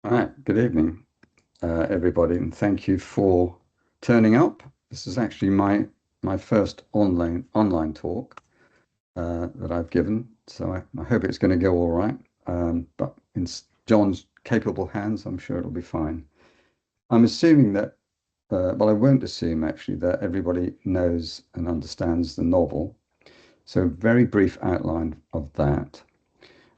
All right, good evening, everybody, and thank you for turning up. This is actually my first online talk that I've given, so I hope it's going to go all right. But in John's capable hands, I'm sure it'll be fine. I'm assuming that, well, I won't assume actually that everybody knows and understands the novel. So, very brief outline of that.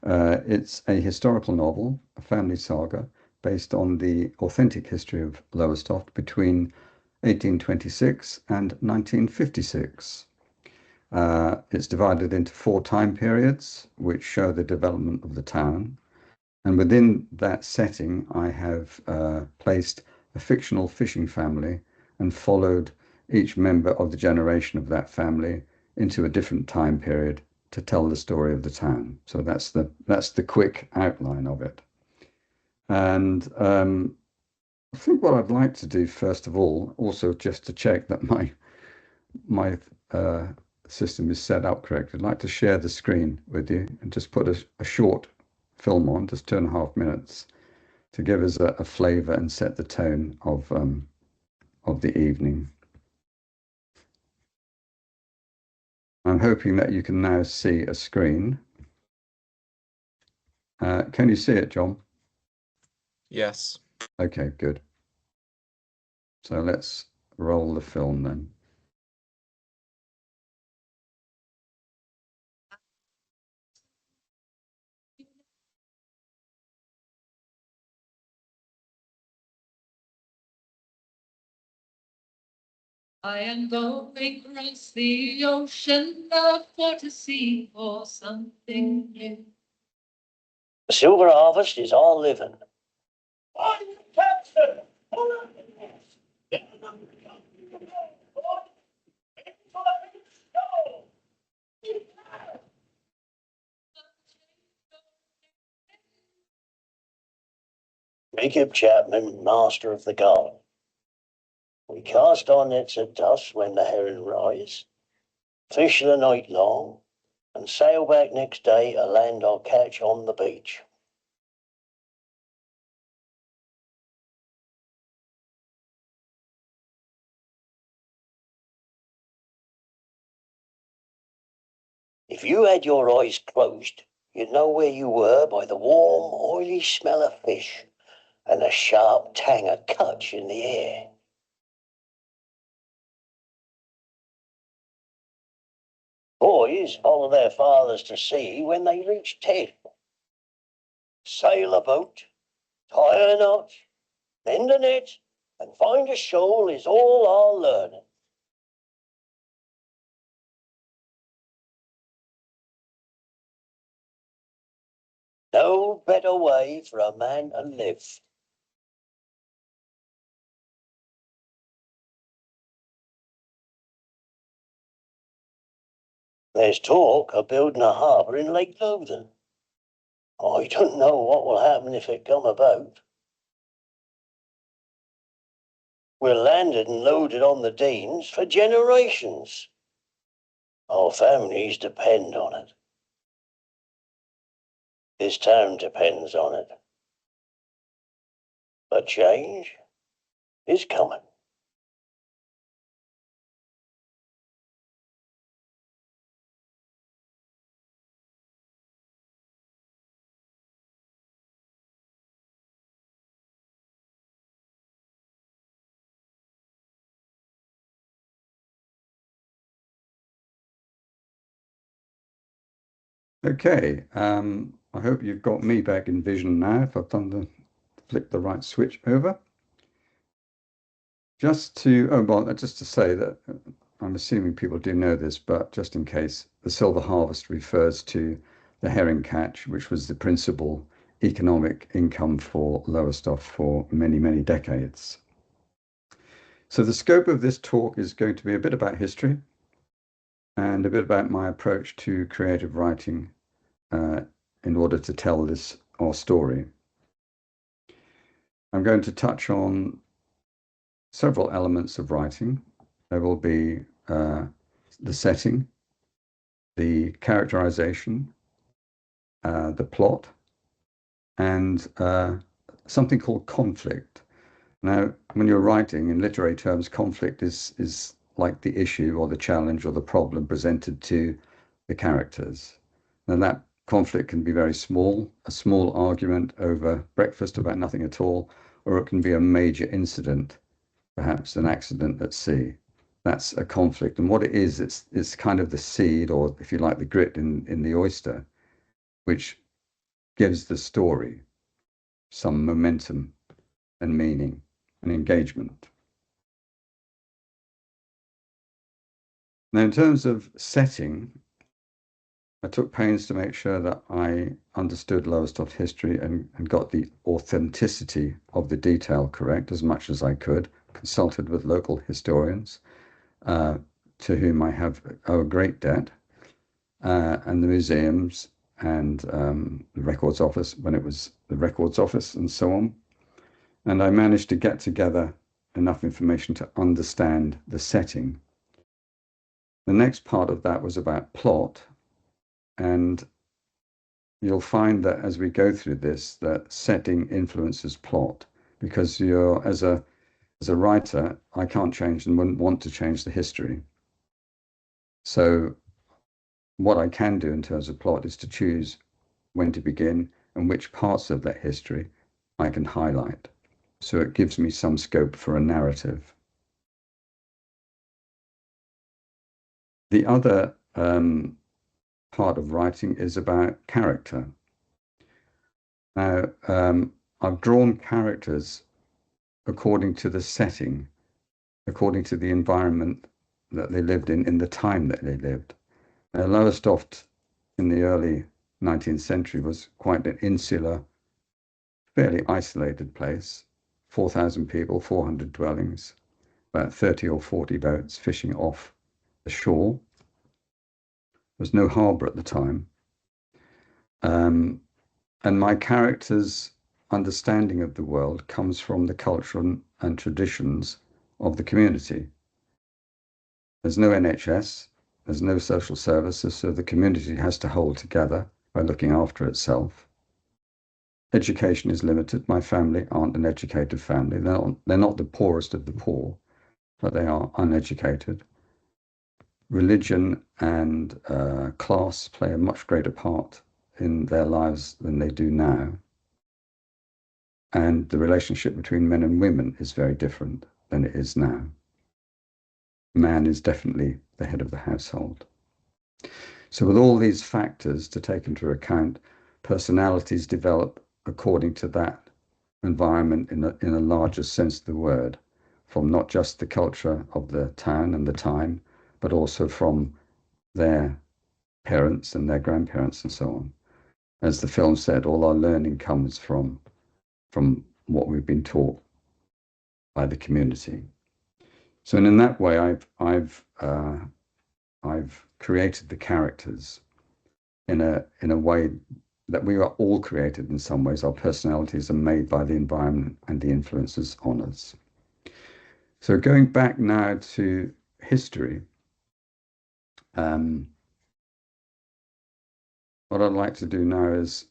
It's a historical novel, a family saga, based on the authentic history of Lowestoft between 1826 and 1956. It's divided into four time periods, which show the development of the town. And within that setting, I have placed a fictional fishing family and followed each member of the generation of that family into a different time period to tell the story of the town. So that's the quick outline of it. And I think what I'd like to do first of all, also just to check that my system is set up correctly, I'd like to share the screen with you and just put a short film on, just 2.5 minutes, to give us a flavour and set the tone of the evening. I'm hoping that you can now see a screen. Can you see it, John? Yes. Okay, good. So let's roll the film then. I am going across the ocean for to sea for something new. The silver harvest is all living. Jacob Chapman, master of the guard. We cast our nets at dusk when the herring rise, fish the night long, and sail back next day to land our catch on the beach. If you had your eyes closed, you'd know where you were by the warm, oily smell of fish and the sharp tang of catch in the air. Boys follow their fathers to sea when they reach 10. Sail a boat, tie a knot, mend a net, and find a shoal is all our learning. No better way for a man to live. There's talk of building a harbour in Lake Loudon. I don't know what will happen if it come about. We're landed and loaded on the Deans for generations. Our families depend on it. This town depends on it. But change is coming. Okay, I hope you've got me back in vision now, if I've flicked the right switch over. Just to say that I'm assuming people do know this, but just in case, the silver harvest refers to the herring catch, which was the principal economic income for Lowestoft for many, many decades. So the scope of this talk is going to be a bit about history and a bit about my approach to creative writing in order to tell our story. I'm going to touch on several elements of writing. There will be the setting, the characterization, the plot, and something called conflict. Now, when you're writing in literary terms, conflict is like the issue or the challenge or the problem presented to the characters. And that conflict can be very small, a small argument over breakfast about nothing at all, or it can be a major incident, perhaps an accident at sea. That's a conflict. And what it is, it's kind of the seed, or if you like, the grit in the oyster, which gives the story some momentum and meaning and engagement. Now, in terms of setting, I took pains to make sure that I understood Lowestoft history and got the authenticity of the detail correct as much as I could, consulted with local historians, to whom I owe a great debt, and the museums and the records office when it was the records office and so on. And I managed to get together enough information to understand the setting. The next part of that was about plot, and you'll find that as we go through this, that setting influences plot, because you're, as a writer, I can't change and wouldn't want to change the history. So what I can do in terms of plot is to choose when to begin and which parts of that history I can highlight. So it gives me some scope for a narrative. The other part of writing is about character. Now, I've drawn characters according to the setting, according to the environment that they lived in the time that they lived. Lowestoft in the early 19th century was quite an insular, fairly isolated place, 4,000 people, 400 dwellings, about 30 or 40 boats fishing off the shore. There was no harbour at the time. And my character's understanding of the world comes from the culture and traditions of the community. There's no NHS, there's no social services, so the community has to hold together by looking after itself. Education is limited. My family aren't an educated family. They're not the poorest of the poor, but they are uneducated. Religion and class play a much greater part in their lives than they do now. And the relationship between men and women is very different than it is now. Man is definitely the head of the household. So with all these factors to take into account, personalities develop according to that environment in a larger sense of the word, from not just the culture of the town and the time, but also from their parents and their grandparents and so on. As the film said, all our learning comes from what we've been taught by the community. So in that way, I've created the characters in a way that we are all created in some ways. Our personalities are made by the environment and the influences on us. So going back now to history, what I'd like to do now is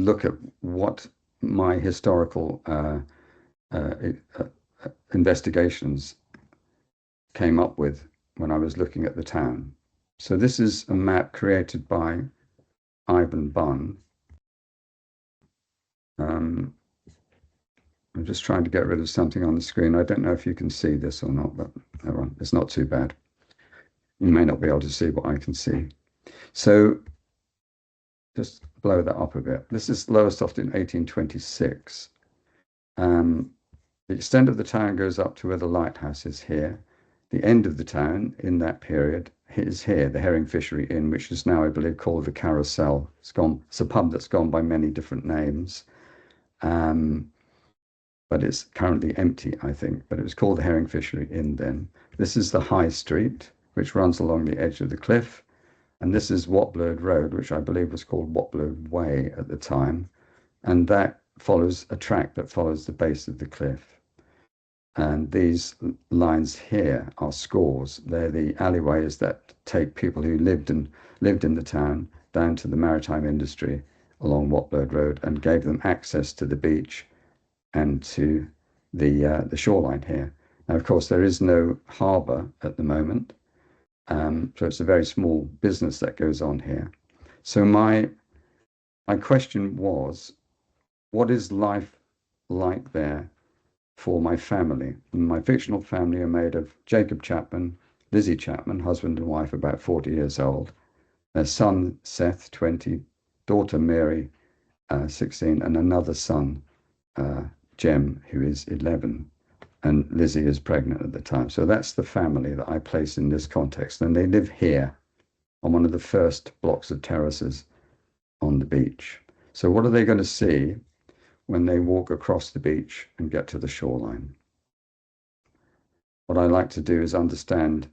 look at what my historical investigations came up with when I was looking at the town. So this is a map created by Ivan Bunn. I'm just trying to get rid of something on the screen. I don't know if you can see this or not, but it's not too bad. You may not be able to see what I can see. So just blow that up a bit. This is Lowestoft in 1826. The extent of the town goes up to where the lighthouse is here. The end of the town in that period is here, the Herring Fishery Inn, which is now, I believe, called the Carousel. It's a pub that's gone by many different names, but it's currently empty, I think. But it was called the Herring Fishery Inn then. This is the High Street, which runs along the edge of the cliff. And this is Watblerd Road, which I believe was called Watblerd Way at the time. And that follows a track that follows the base of the cliff. And these lines here are scores. They're the alleyways that take people who lived in the town down to the maritime industry along Watblerd Road and gave them access to the beach and to the shoreline here. Now, of course, there is no harbour at the moment, so it's a very small business that goes on here. So my question was, what is life like there for my family? And my fictional family are made of Jacob Chapman, Lizzie Chapman, husband and wife, about 40 years old, their son Seth, 20, daughter Mary, 16, and another son, Jem, who is 11, and Lizzie is pregnant at the time. So that's the family that I place in this context, and they live here on one of the first blocks of terraces on the beach. So what are they going to see when they walk across the beach and get to the shoreline? What I like to do is understand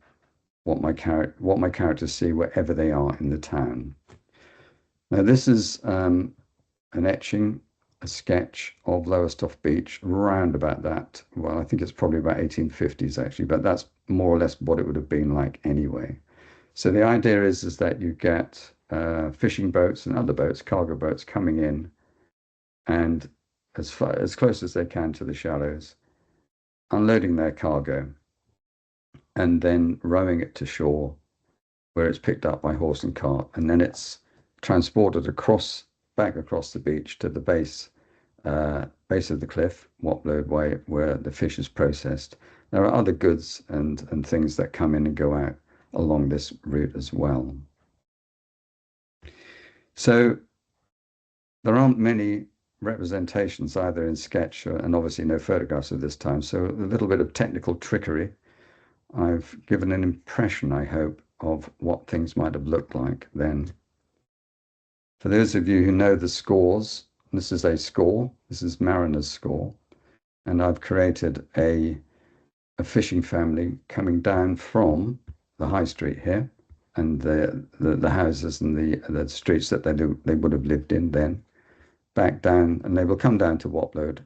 what my characters see wherever they are in the town. Now, this is an etching, a sketch of Lowestoft Beach, round about that. Well, I think it's probably about 1850s actually, but that's more or less what it would have been like anyway. So the idea is that you get fishing boats and other boats, cargo boats, coming in and as close as they can to the shallows, unloading their cargo, and then rowing it to shore, where it's picked up by horse and cart, and then it's transported back across the beach to the base of the cliff, Wopload Way, where the fish is processed. There are other goods and things that come in and go out along this route as well. So there aren't many representations either in sketch and obviously no photographs of this time. So a little bit of technical trickery. I've given an impression, I hope, of what things might have looked like then. For those of you who know the scores, this is a score. This is Mariner's score. And I've created a fishing family coming down from the high street here and the houses and the streets that they would have lived in then, back down, and they will come down to Wopload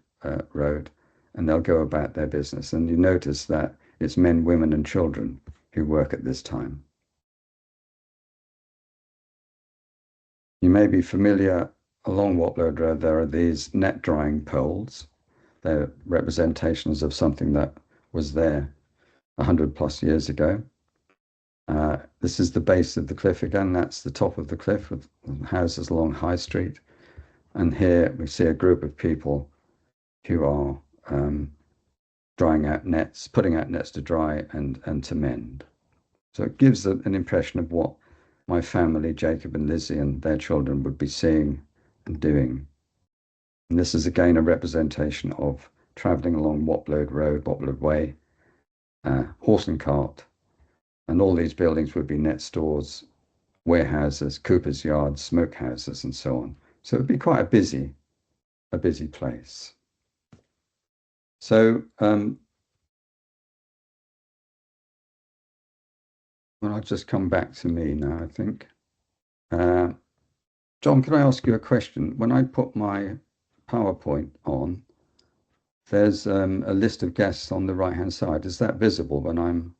Road, and they'll go about their business. And you notice that it's men, women, and children who work at this time. You may be familiar, along Wopload Road, there are these net drying poles. They're representations of something that was there 100 plus years ago. This is the base of the cliff again. That's the top of the cliff with houses along High Street. And here we see a group of people who are drying out nets, putting out nets to dry and to mend. So it gives an impression of what my family, Jacob and Lizzie and their children, would be seeing and doing. And this is again a representation of travelling along Wopload Road, Wopload Way, horse and cart, and all these buildings would be net stores, warehouses, coopers' yards, smokehouses, and so on. So it would be quite a busy place. So well, I'll just come back to me now, I think. John, can I ask you a question? When I put my PowerPoint on, there's a list of guests on the right-hand side. Is that visible when I'm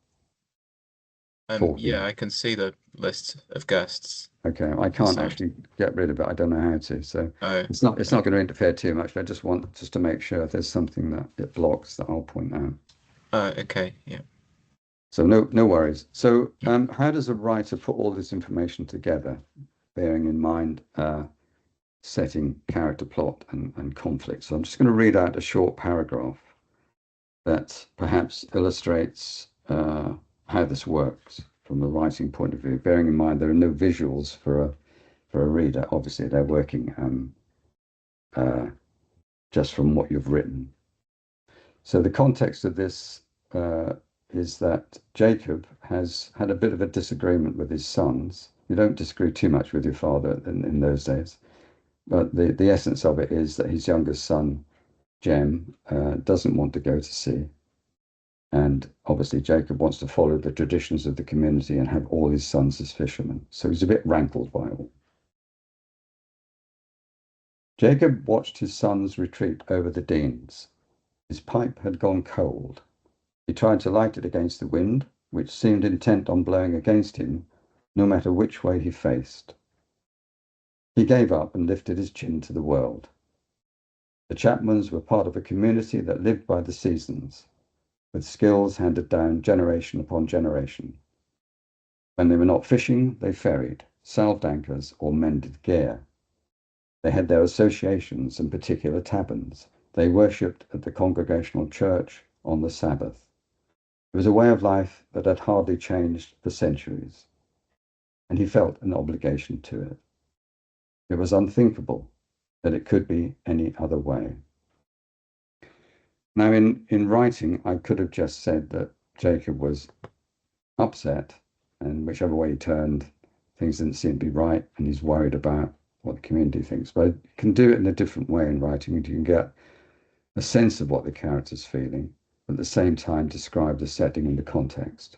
talking? Yeah, I can see the list of guests. Okay, I can't So- actually get rid of it. I don't know how to. So Oh, it's not going to interfere too much. I just want to make sure if there's something that it blocks that I'll point out. okay, yeah. So no worries. So how does a writer put all this information together, bearing in mind setting, character, plot, and conflict? So I'm just going to read out a short paragraph that perhaps illustrates how this works from a writing point of view, bearing in mind there are no visuals for a reader. Obviously, they're working just from what you've written. So the context of this is that Jacob has had a bit of a disagreement with his sons. You don't disagree too much with your father in those days, but the essence of it is that his youngest son, Jem, doesn't want to go to sea. And obviously Jacob wants to follow the traditions of the community and have all his sons as fishermen. So he's a bit rankled by it all. Jacob watched his sons retreat over the Denes. His pipe had gone cold. He tried to light it against the wind, which seemed intent on blowing against him, no matter which way he faced. He gave up and lifted his chin to the world. The Chapmans were part of a community that lived by the seasons, with skills handed down generation upon generation. When they were not fishing, they ferried, salved anchors, or mended gear. They had their associations and particular taverns. They worshipped at the Congregational Church on the Sabbath. It was a way of life that had hardly changed for centuries, and he felt an obligation to it. It was unthinkable that it could be any other way. Now, in writing, I could have just said that Jacob was upset, and whichever way he turned, things didn't seem to be right, and he's worried about what the community thinks. But you can do it in a different way in writing, and you can get a sense of what the character's feeling, but at the same time describe the setting and the context.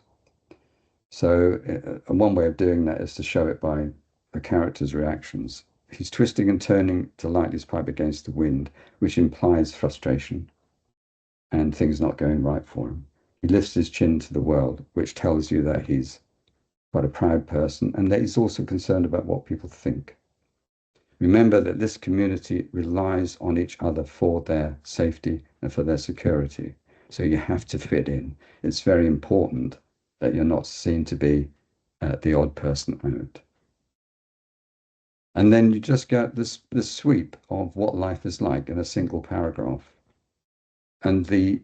So one way of doing that is to show it by the character's reactions. He's twisting and turning to light his pipe against the wind, which implies frustration and things not going right for him. He lifts his chin to the world, which tells you that he's quite a proud person and that he's also concerned about what people think. Remember that this community relies on each other for their safety and for their security. So you have to fit in. It's very important that you're not seen to be the odd person out. And then you just get this sweep of what life is like in a single paragraph. And the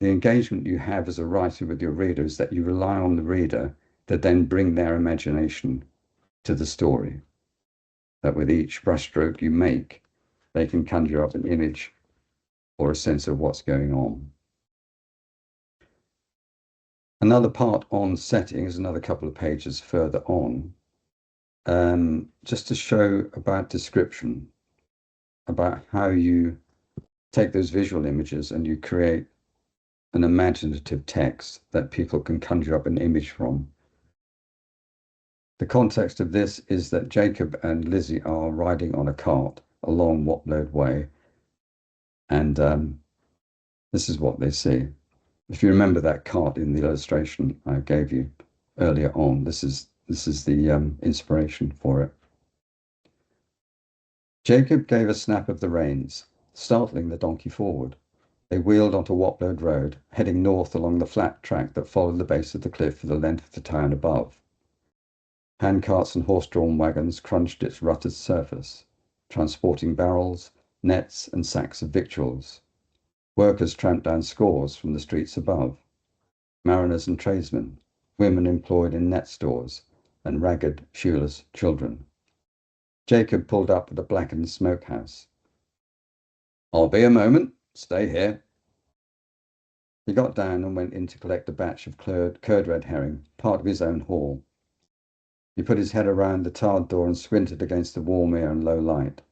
engagement you have as a writer with your reader is that you rely on the reader to then bring their imagination to the story. That with each brushstroke you make, they can conjure up an image or a sense of what's going on. Another part on setting is another couple of pages further on, just to show about description, about how you take those visual images and you create an imaginative text that people can conjure up an image from. The context of this is that Jacob and Lizzie are riding on a cart along Wopload Way, and this is what they see. If you remember that cart in the illustration I gave you earlier on, this is the inspiration for it. Jacob gave a snap of the reins, startling the donkey forward. They wheeled onto Wopload Road, heading north along the flat track that followed the base of the cliff for the length of the town above. Handcarts and horse-drawn wagons crunched its rutted surface, transporting barrels, nets, and sacks of victuals. Workers tramped down scores from the streets above. Mariners and tradesmen, women employed in net stores, and ragged, shoeless children. Jacob pulled up at a blackened smokehouse. "I'll be a moment. Stay here." He got down and went in to collect a batch of curd red herring, part of his own haul. He put his head around the tarred door and squinted against the warm air and low light.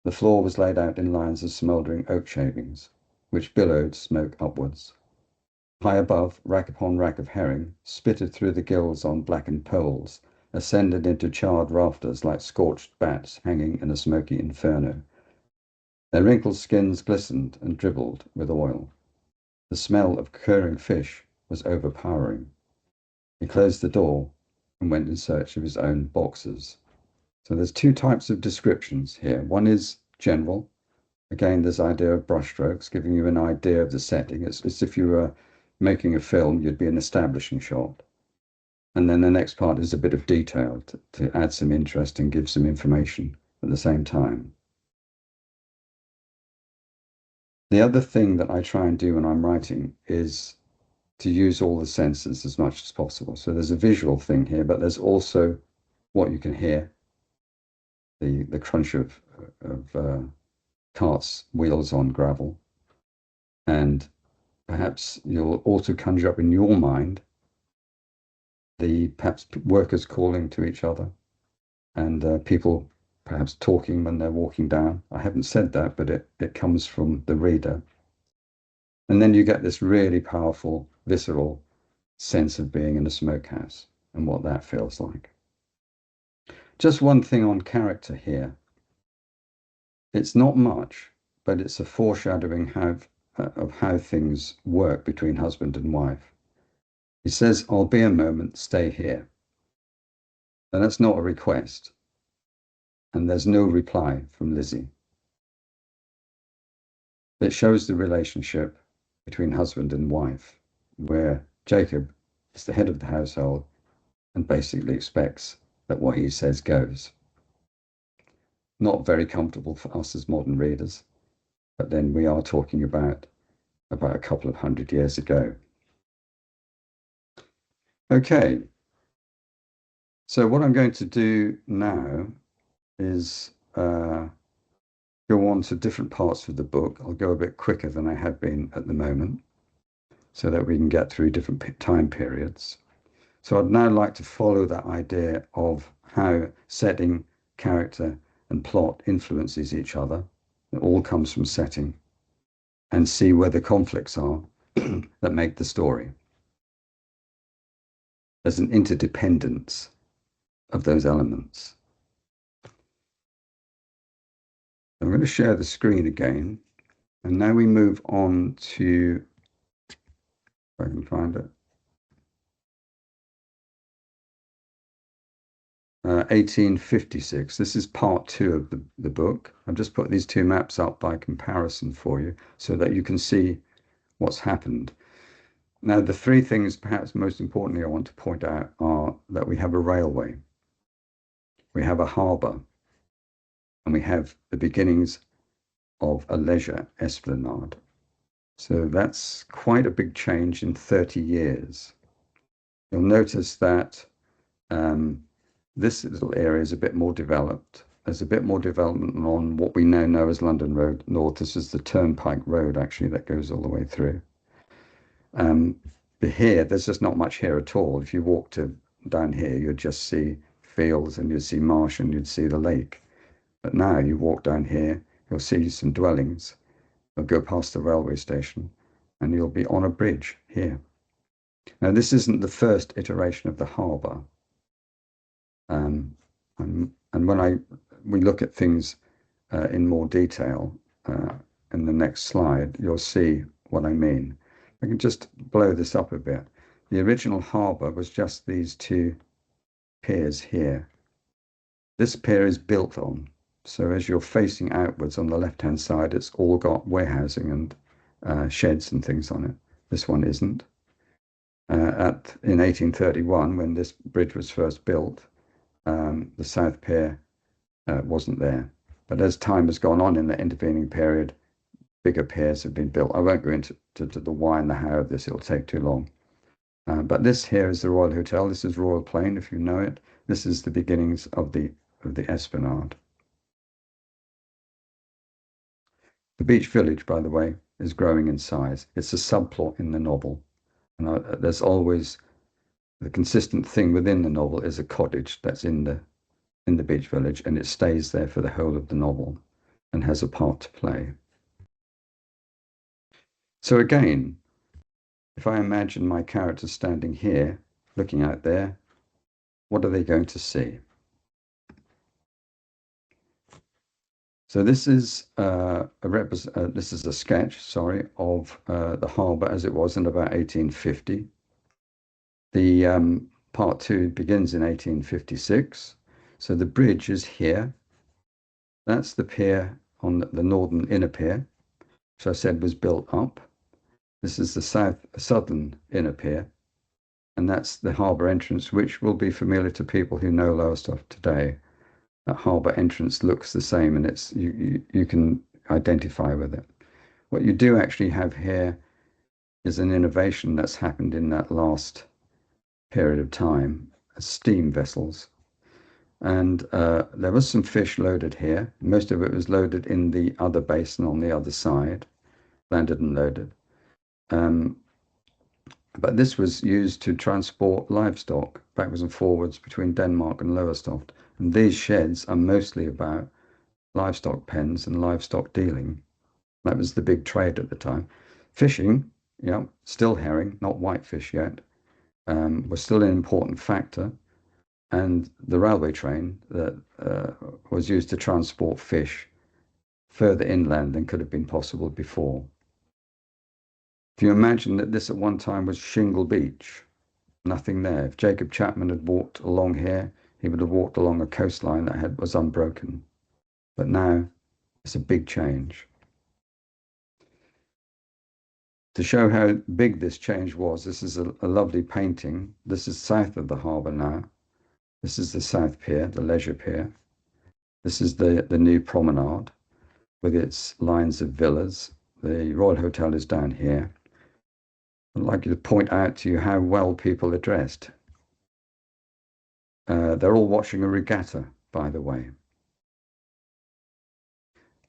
The floor was laid out in lines of smouldering oak shavings, which billowed smoke upwards. High above, rack upon rack of herring, spitted through the gills on blackened poles, ascended into charred rafters like scorched bats hanging in a smoky inferno. Their wrinkled skins glistened and dribbled with oil. The smell of curing fish was overpowering. He closed the door and went in search of his own boxes. So there's two types of descriptions here. One is general. Again, this idea of brushstrokes, giving you an idea of the setting. It's if you were making a film, you'd be an establishing shot. And then the next part is a bit of detail to add some interest and give some information at the same time. The other thing that I try and do when I'm writing is to use all the senses as much as possible. So there's a visual thing here, but there's also what you can hear, the crunch of carts, wheels on gravel. And perhaps you'll also conjure up in your mind the perhaps workers calling to each other and people perhaps talking when they're walking down. I haven't said that, but it comes from the reader. And then you get this really powerful, visceral sense of being in a smokehouse and what that feels like. Just one thing on character here. It's not much, but it's a foreshadowing of how things work between husband and wife. He says, "I'll be a moment, stay here." And that's not a request. And there's no reply from Lizzie. It shows the relationship between husband and wife, where Jacob is the head of the household and basically expects that what he says goes. Not very comfortable for us as modern readers, but then we are talking about a couple of 100 years ago. Okay, so what I'm going to do now is go on to different parts of the book. I'll go a bit quicker than I have been at the moment, so that we can get through different time periods. So I'd now like to follow that idea of how setting, character, and plot influences each other. It all comes from setting, and see where the conflicts are that make the story. There's an interdependence of those elements. I'm going to share the screen again, and now we move on to, if I can find it, 1856. This is part 2 of the book. I've just put these two maps up by comparison for you so that you can see what's happened. Now, the three things, perhaps most importantly, I want to point out are that we have a railway, we have a harbour, and we have the beginnings of a leisure esplanade. So that's quite a big change in 30 years. You'll notice that this little area is a bit more developed. There's a bit more development on what we now know as London Road North. This is the Turnpike Road, actually, that goes all the way through. But here, there's just not much here at all. If you walk down here, you'd just see fields and you'd see marsh and you'd see the lake. But now you walk down here, you'll see some dwellings. You'll go past the railway station and you'll be on a bridge here. Now, this isn't the first iteration of the harbour. And when we look at things in more detail in the next slide, you'll see what I mean. I can just blow this up a bit. The original harbour was just these two piers here. This pier is built on. So as you're facing outwards on the left-hand side, it's all got warehousing and sheds and things on it. This one isn't. In 1831, when this bridge was first built, the South Pier wasn't there. But as time has gone on in the intervening period, bigger piers have been built. I won't go into the why and the how of this, it'll take too long. But this here is the Royal Hotel. This is Royal Plain, if you know it. This is the beginnings of the esplanade. The beach village, by the way, is growing in size. It's a subplot in the novel. And there's always the consistent thing within the novel is a cottage that's in the beach village, and it stays there for the whole of the novel and has a part to play. So again, if I imagine my character standing here, looking out there, what are they going to see? So this is this is a sketch, sorry, of the harbour as it was in about 1850. The part 2 begins in 1856. So the bridge is here. That's the pier on the northern inner pier, which I said was built up. This is the southern inner pier, and that's the harbour entrance, which will be familiar to people who know Lowestoft today. That harbour entrance looks the same, and it's you can identify with it. What you do actually have here is an innovation that's happened in that last period of time, steam vessels. And there was some fish loaded here. Most of it was loaded in the other basin on the other side, landed and loaded. But this was used to transport livestock backwards and forwards between Denmark and Lowestoft. And these sheds are mostly about livestock pens and livestock dealing. That was the big trade at the time. Fishing, yeah, still herring, not whitefish yet, was still an important factor. And the railway train that was used to transport fish further inland than could have been possible before. If you imagine that this at one time was Shingle Beach, nothing there. If Jacob Chapman had walked along here, he would have walked along a coastline that was unbroken. But now it's a big change. To show how big this change was, this is a lovely painting. This is south of the harbour now. This is the South Pier, the Leisure Pier. This is the new promenade with its lines of villas. The Royal Hotel is down here. I'd like you to point out to you how well people are dressed. They're all watching a regatta, by the way.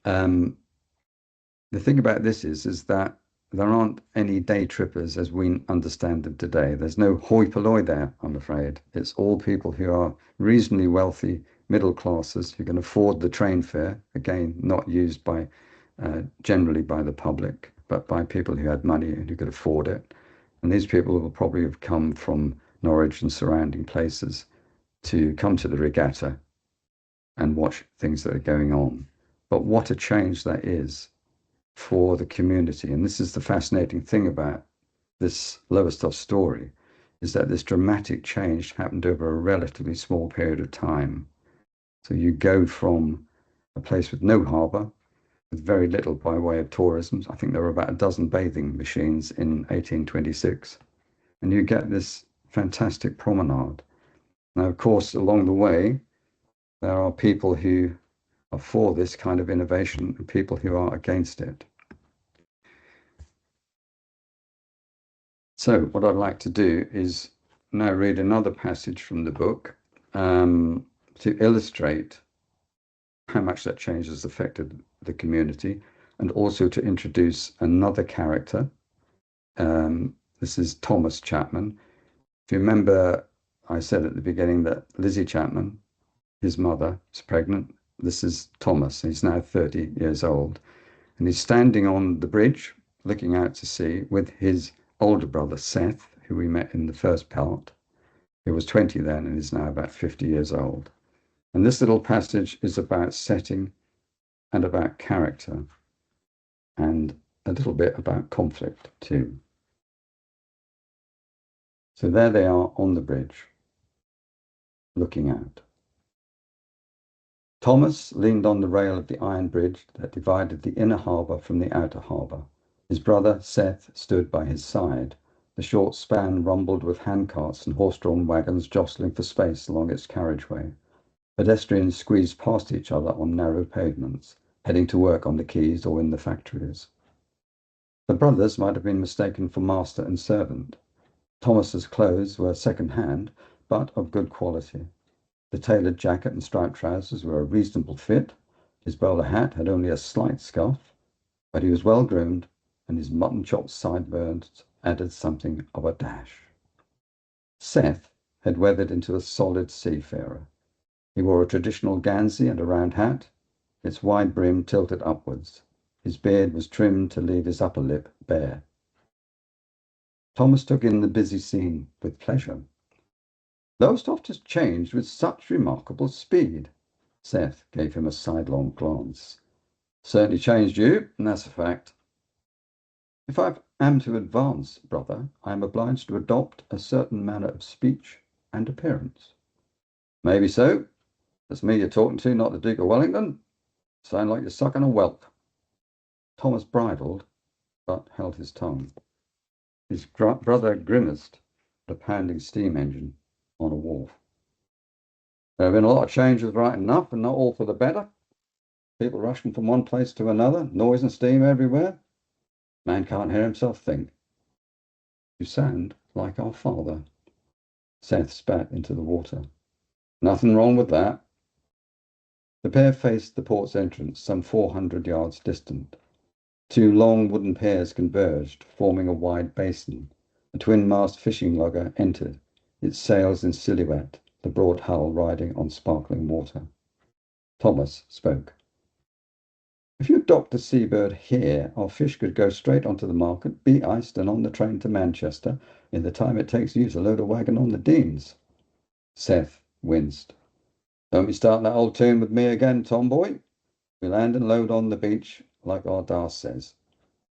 The thing about this is that there aren't any day trippers as we understand them today. There's no hoi polloi there, I'm afraid. It's all people who are reasonably wealthy, middle classes, who can afford the train fare, again, not used by generally by the public, but by people who had money and who could afford it. And these people will probably have come from Norwich and surrounding places to come to the regatta and watch things that are going on. But what a change that is for the community. And this is the fascinating thing about this Lowestoft story, is that this dramatic change happened over a relatively small period of time. So you go from a place with no harbour, with very little by way of tourism. I think there were about a dozen bathing machines in 1826. And you get this fantastic promenade. Now, of course, along the way, there are people who are for this kind of innovation and people who are against it. So what I'd like to do is now read another passage from the book to illustrate how much that change has affected the community, and also to introduce another character. This is Thomas Chapman. If you remember, I said at the beginning that Lizzie Chapman, his mother, is pregnant. This is Thomas. He's now 30 years old. And he's standing on the bridge, looking out to sea, with his older brother, Seth, who we met in the first part. He was 20 then and is now about 50 years old. And this little passage is about setting and about character and a little bit about conflict too. So there they are on the bridge, looking out. Thomas leaned on the rail of the iron bridge that divided the inner harbour from the outer harbour. His brother, Seth, stood by his side. The short span rumbled with handcarts and horse-drawn wagons jostling for space along its carriageway. Pedestrians squeezed past each other on narrow pavements, heading to work on the quays or in the factories. The brothers might have been mistaken for master and servant. Thomas's clothes were second-hand, but of good quality. The tailored jacket and striped trousers were a reasonable fit. His bowler hat had only a slight scuff, but he was well groomed, and his mutton-chopped sideburns added something of a dash. Seth had weathered into a solid seafarer. He wore a traditional gansey and a round hat, its wide brim tilted upwards. His beard was trimmed to leave his upper lip bare. Thomas took in the busy scene with pleasure. Lowestoft has changed with such remarkable speed. Seth gave him a sidelong glance. Certainly changed you, and that's a fact. If I am to advance, brother, I am obliged to adopt a certain manner of speech and appearance. Maybe so. That's me you're talking to, not the Duke of Wellington. Sound like you're sucking a whelp. Thomas bridled, but held his tongue. His brother grimaced at a pounding steam engine on a wharf. There have been a lot of changes, right enough, and not all for the better. People rushing from one place to another, noise and steam everywhere. Man can't hear himself think. You sound like our father. Seth spat into the water. Nothing wrong with that. The pair faced the port's entrance, some 400 yards distant. Two long wooden piers converged, forming a wide basin. A twin-mast fishing lugger entered, its sails in silhouette, the broad hull riding on sparkling water. Thomas spoke. If you docked the Seabird here, our fish could go straight onto the market, be iced and on the train to Manchester in the time it takes you to load a wagon on the Deans. Seth winced. Don't be starting that old tune with me again, Tomboy. We land and load on the beach, like our Das says,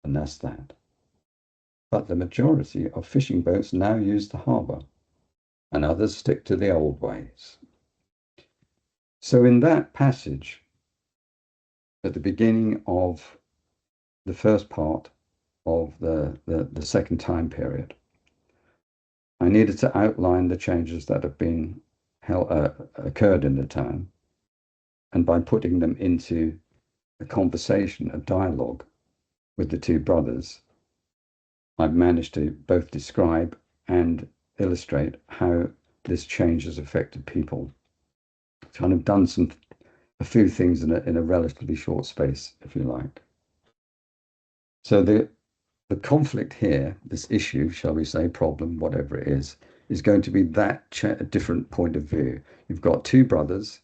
and that's that. But the majority of fishing boats now use the harbour, and others stick to the old ways. So in that passage, at the beginning of the first part, of the second time period. I needed to outline the changes that have been occurred in the town, and by putting them into a conversation, a dialogue with the two brothers, I've managed to both describe and illustrate how this change has affected people. Kind of done a few things in a relatively short space, if you like. So the conflict here, this issue, shall we say, problem, whatever it is going to be that different point of view. You've got two brothers.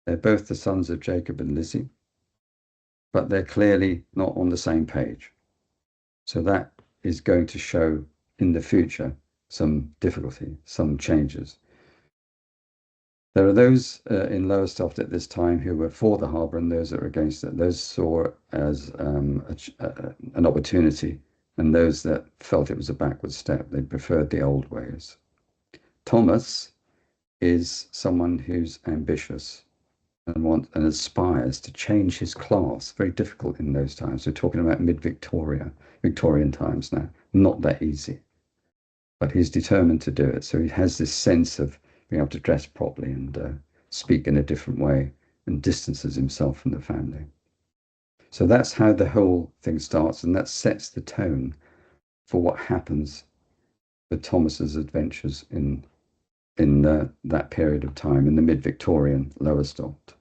They're both the sons of Jacob and Lizzie, but they're clearly not on the same page. So that is going to show in the future some difficulty, some changes. There are those in Lowestoft at this time who were for the harbour and those that were against it. Those saw it as an opportunity, and those that felt it was a backward step. They preferred the old ways. Thomas is someone who's ambitious and aspires to change his class. Very difficult in those times. We're talking about Victorian times now. Not that easy. But he's determined to do it. So he has this sense of being able to dress properly and speak in a different way, and distances himself from the family. So that's how the whole thing starts, and that sets the tone for what happens with Thomas's adventures in that period of time in the mid-Victorian Lowestoft.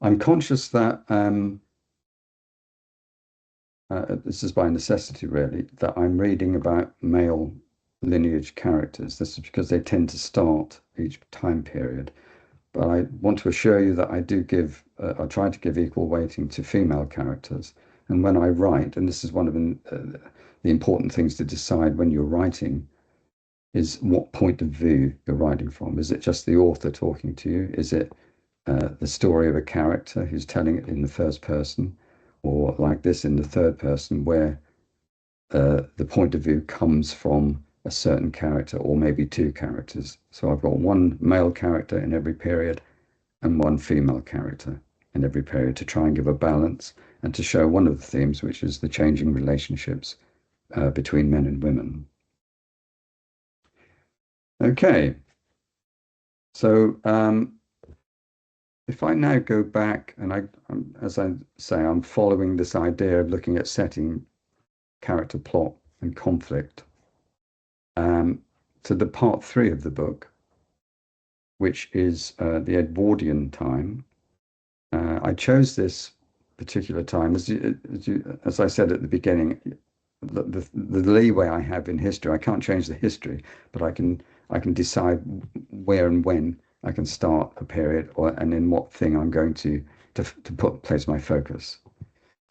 I'm conscious that this is by necessity, really, that I'm reading about male lineage characters. This is because they tend to start each time period. But I want to assure you that I I try to give equal weighting to female characters. And when I write, and this is one of the important things to decide when you're writing, is what point of view you're writing from. Is it just the author talking to you? Is it the story of a character who's telling it in the first person, or like this in the third person, where the point of view comes from a certain character, or maybe two characters. So I've got one male character in every period and one female character in every period to try and give a balance and to show one of the themes, which is the changing relationships between men and women. Okay, so if I now go back, and as I say, I'm following this idea of looking at setting, character, plot, and conflict, to the part 3 of the book, which is the Edwardian time. I chose this particular time, as I said at the beginning, the leeway I have in history. I can't change the history, but I can decide where and when I can start a period, and in what thing I'm going to place my focus.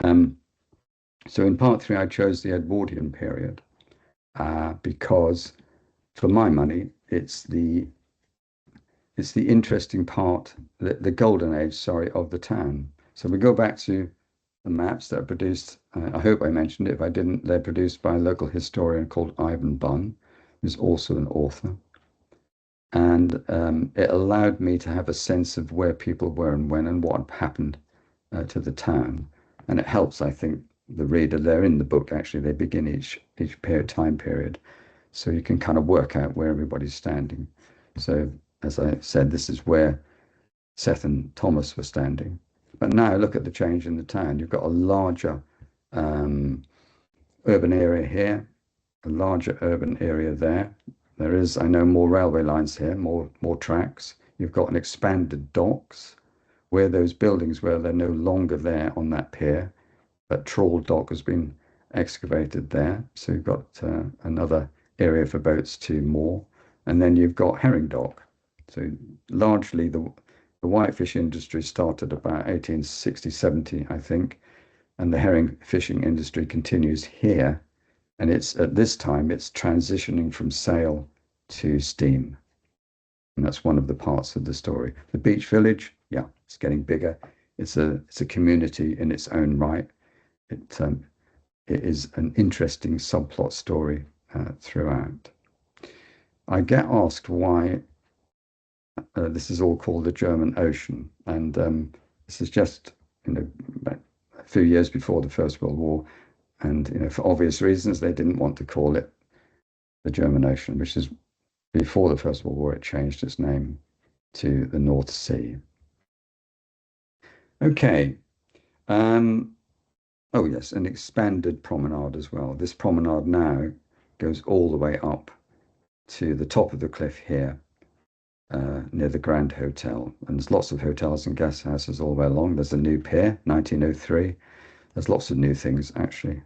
So in part 3, I chose the Edwardian period because, for my money, it's the interesting part, the golden age, sorry, of the town. So we go back to the maps that are produced. I hope I mentioned it. If I didn't, they're produced by a local historian called Ivan Bunn, who's also an author. And it allowed me to have a sense of where people were and when and what had happened to the town. And it helps, I think, the reader. They're in the book, actually. They begin each time period. So you can kind of work out where everybody's standing. So, as I said, this is where Seth and Thomas were standing. But now look at the change in the town. You've got a larger urban area here, a larger urban area there. There is, I know, more railway lines here, more tracks. You've got an expanded docks where those buildings were, they're no longer there on that pier, but trawl dock has been excavated there. So you've got another area for boats to moor. And then you've got herring dock. So largely the whitefish industry started about 1860, 70, I think, and the herring fishing industry continues here. And it's at this time, it's transitioning from sail to steam. And that's one of the parts of the story. The beach village, yeah, it's getting bigger. It's a community in its own right. It is an interesting subplot story throughout. I get asked why this is all called the German Ocean, and this is just few years before the First World War. And, for obvious reasons, they didn't want to call it the German Ocean, which is before the First World War, it changed its name to the North Sea. Okay. Oh, yes, an expanded promenade as well. This promenade now goes all the way up to the top of the cliff here, near the Grand Hotel. And there's lots of hotels and guest houses all the way along. There's a new pier, 1903. There's lots of new things actually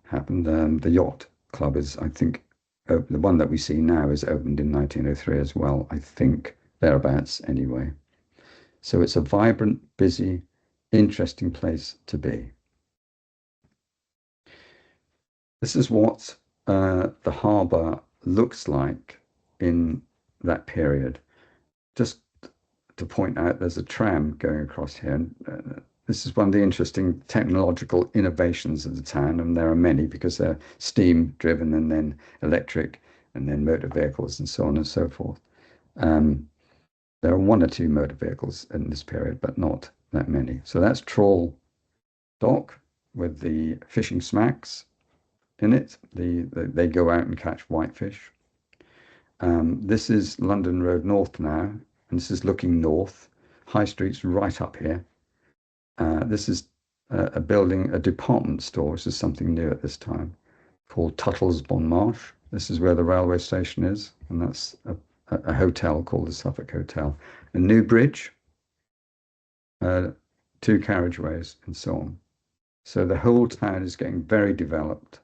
happened. The yacht club is, I think, the one that we see now is opened in 1903 as well, I think, thereabouts anyway. So it's a vibrant, busy, interesting place to be. This is what the harbour looks like in that period. Just to point out, there's a tram going across here. And, this is one of the interesting technological innovations of the town, and there are many because they're steam driven and then electric and then motor vehicles and so on and so forth. There are one or two motor vehicles in this period, but not that many. So that's Trawl Dock with the fishing smacks in it. They go out and catch whitefish. This is London Road North now, and this is looking north. High Street's right up here. This is a building, a department store, which is something new at this time, called Tuttle's Bon Marche. This is where the railway station is, and that's a hotel called the Suffolk Hotel. A new bridge, 2 carriageways, and so on. So the whole town is getting very developed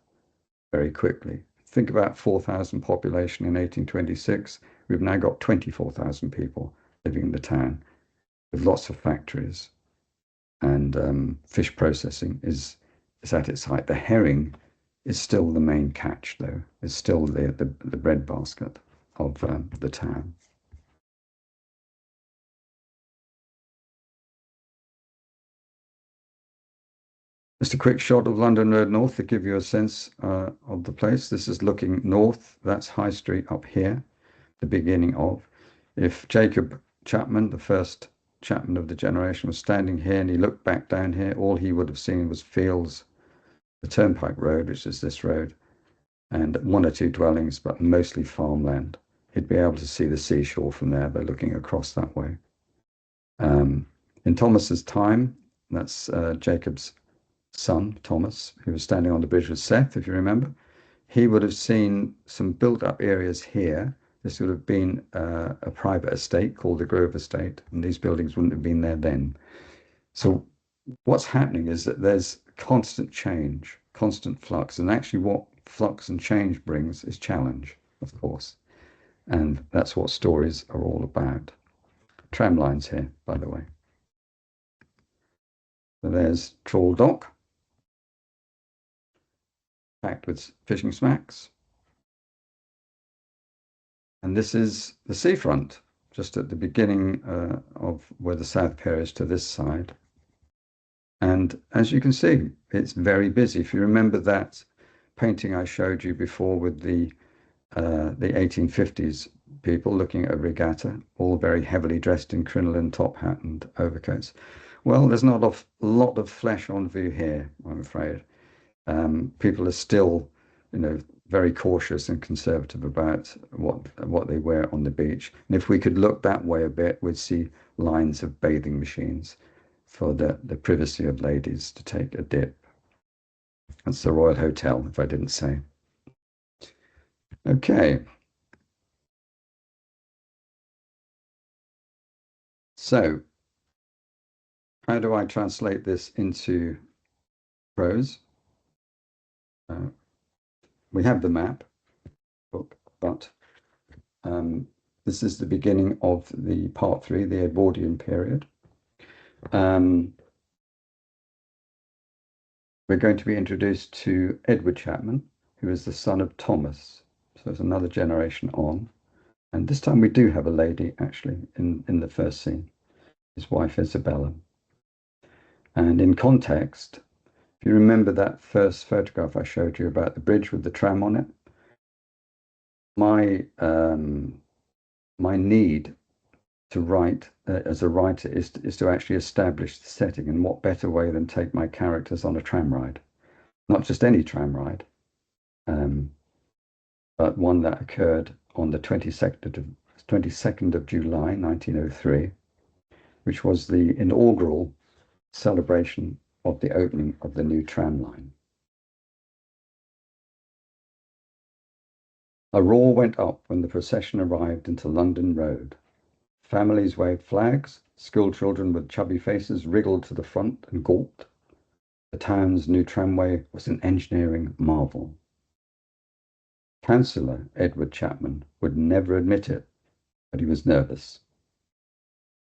very quickly. Think about 4,000 population in 1826. We've now got 24,000 people living in the town with lots of factories. And fish processing is at its height. The herring is still the main catch, though. It's still the breadbasket of the town. Just a quick shot of London Road North to give you a sense of the place. This is looking north. That's High Street up here, the beginning of. If Jacob Chapman, the first Chapman of the generation, was standing here and he looked back down here, all he would have seen was fields, the Turnpike Road, which is this road, and 1 or 2 dwellings, but mostly farmland. He'd be able to see the seashore from there by looking across that way. In Thomas's time, that's Jacob's son, Thomas, who was standing on the bridge with Seth, if you remember, he would have seen some built-up areas here. This would have been a private estate called the Grove Estate, and these buildings wouldn't have been there then. So what's happening is that there's constant change, constant flux, and actually what flux and change brings is challenge, of course. And that's what stories are all about. Tram lines here, by the way. So there's Trawl Dock, packed with fishing smacks. And this is the seafront, just at the beginning of where the South Pier is to this side. And as you can see, it's very busy. If you remember that painting I showed you before with the 1850s people looking at a regatta, all very heavily dressed in crinoline top hat and overcoats. Well, there's not a lot of flesh on view here, I'm afraid. People are still, very cautious and conservative about what they wear on the beach. And if we could look that way a bit, we'd see lines of bathing machines for the privacy of ladies to take a dip. That's the Royal Hotel, if I didn't say. Okay. So, how do I translate this into prose? We have the map book, but this is the beginning of the part 3, the Edwardian period. We're going to be introduced to Edward Chapman, who is the son of Thomas. So it's another generation on. And this time we do have a lady, actually, in the first scene, his wife Isabella. And in context, if you remember that first photograph I showed you about the bridge with the tram on it, my need to write as a writer is to actually establish the setting, and what better way than take my characters on a tram ride. Not just any tram ride, but one that occurred on the 22nd of July 1903, which was the inaugural celebration of the opening of the new tram line. A roar went up when the procession arrived into London Road. Families waved flags, school children with chubby faces wriggled to the front and gawped. The town's new tramway was an engineering marvel. Councillor Edward Chapman would never admit it, but he was nervous.